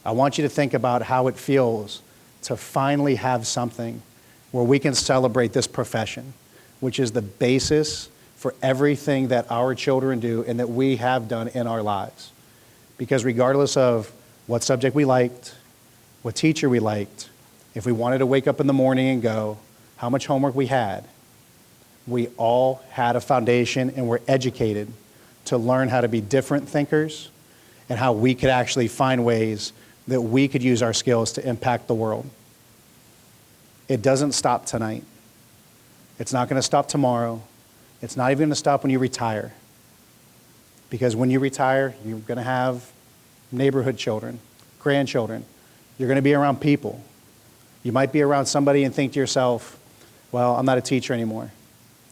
I want you to think about how it feels to finally have something where we can celebrate this profession, which is the basis for everything that our children do and that we have done in our lives. Because regardless of what subject we liked, what teacher we liked, if we wanted to wake up in the morning and go, how much homework we had, we all had a foundation and were educated to learn how to be different thinkers and how we could actually find ways that we could use our skills to impact the world. It doesn't stop tonight. It's not going to stop tomorrow. It's not even going to stop when you retire. Because when you retire, you're going to have neighborhood children, grandchildren. You're going to be around people. You might be around somebody and think to yourself, well, I'm not a teacher anymore.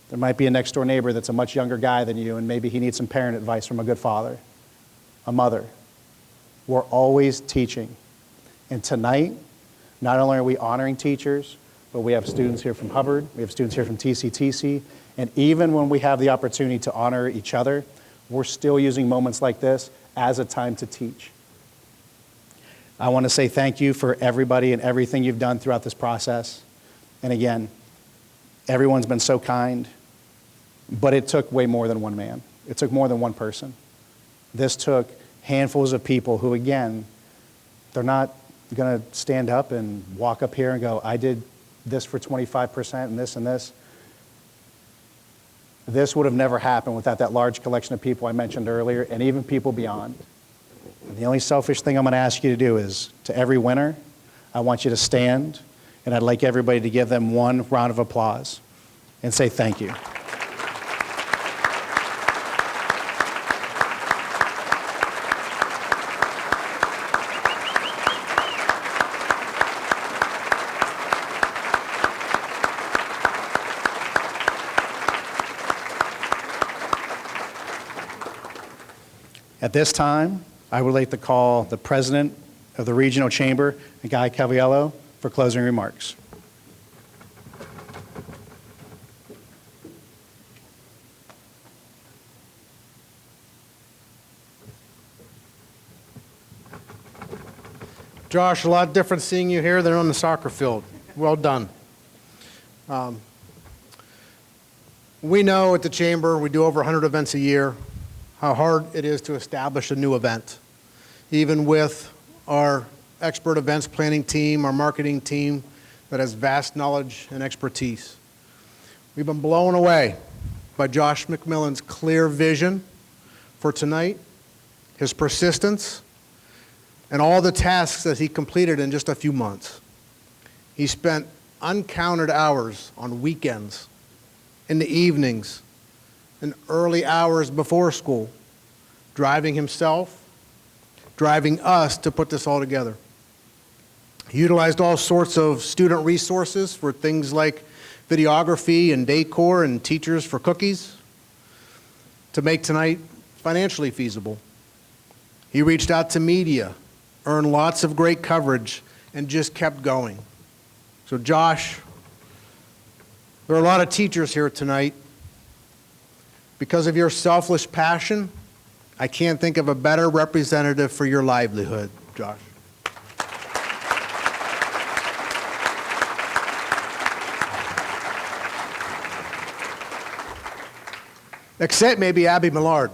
There might be a next door neighbor that's a much younger guy than you, and maybe he needs some parent advice from a good father, a mother. We're always teaching. And tonight, not only are we honoring teachers, but we have students here from Hubbard, we have students here from TCTC, and even when we have the opportunity to honor each other, we're still using moments like this as a time to teach. I want to say thank you for everybody and everything you've done throughout this process. And again, everyone's been so kind, but it took way more than one man. It took more than one person. This took handfuls of people who, again, they're not going to stand up and walk up here and go, I did this for 25% and this and this. This would have never happened without that large collection of people I mentioned earlier, and even people beyond. And the only selfish thing I'm going to ask you to do is, to every winner, I want you to stand, and I'd like everybody to give them one round of applause and say thank you. At this time, I would like to call the president of the Regional Chamber, Guy Keviello, for closing remarks. Josh, a lot different seeing you here than on the soccer field. Well done. We know at the Chamber, we do over 100 events a year, how hard it is to establish a new event. Even with our expert events planning team, our marketing team that has vast knowledge and expertise. We've been blown away by Josh McMillan's clear vision for tonight, his persistence, and all the tasks that he completed in just a few months. He spent uncounted hours on weekends, in the evenings, and early hours before school, driving himself, driving us to put this all together. He utilized all sorts of student resources for things like videography and decor and teachers for cookies to make tonight financially feasible. He reached out to media, earned lots of great coverage, and just kept going. So Josh, there are a lot of teachers here tonight. Because of your selfless passion, I can't think of a better representative for your livelihood, Josh. Except maybe Abby Millard.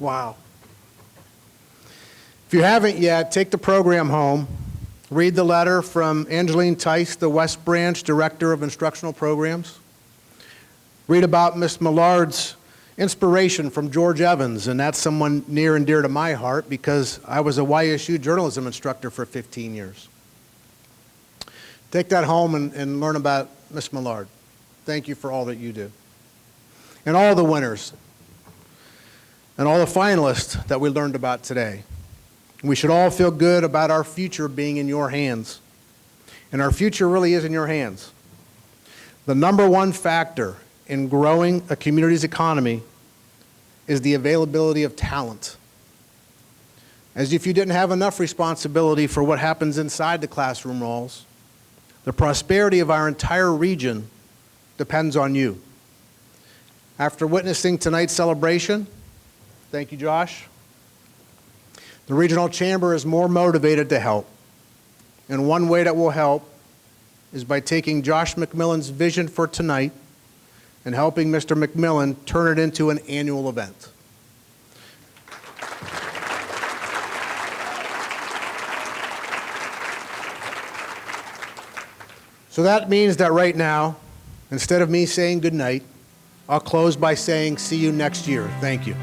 Wow. If you haven't yet, take the program home. Read the letter from Angeline Tice, the West Branch Director of Instructional Programs. Read about Miss Millard's inspiration from George Evans, and that's someone near and dear to my heart because I was a YSU journalism instructor for 15 years. Take that home and learn about Miss Millard. Thank you for all that you do. And all the winners and all the finalists that we learned about today. We should all feel good about our future being in your hands. And our future really is in your hands. The number one factor in growing a community's economy is the availability of talent. As if you didn't have enough responsibility for what happens inside the classroom walls, the prosperity of our entire region depends on you. After witnessing tonight's celebration, thank you, Josh, the Regional Chamber is more motivated to help. And one way that will help is by taking Josh McMillan's vision for tonight and helping Mr. McMillan turn it into an annual event. So that means that right now, instead of me saying good night, I'll close by saying see you next year. Thank you.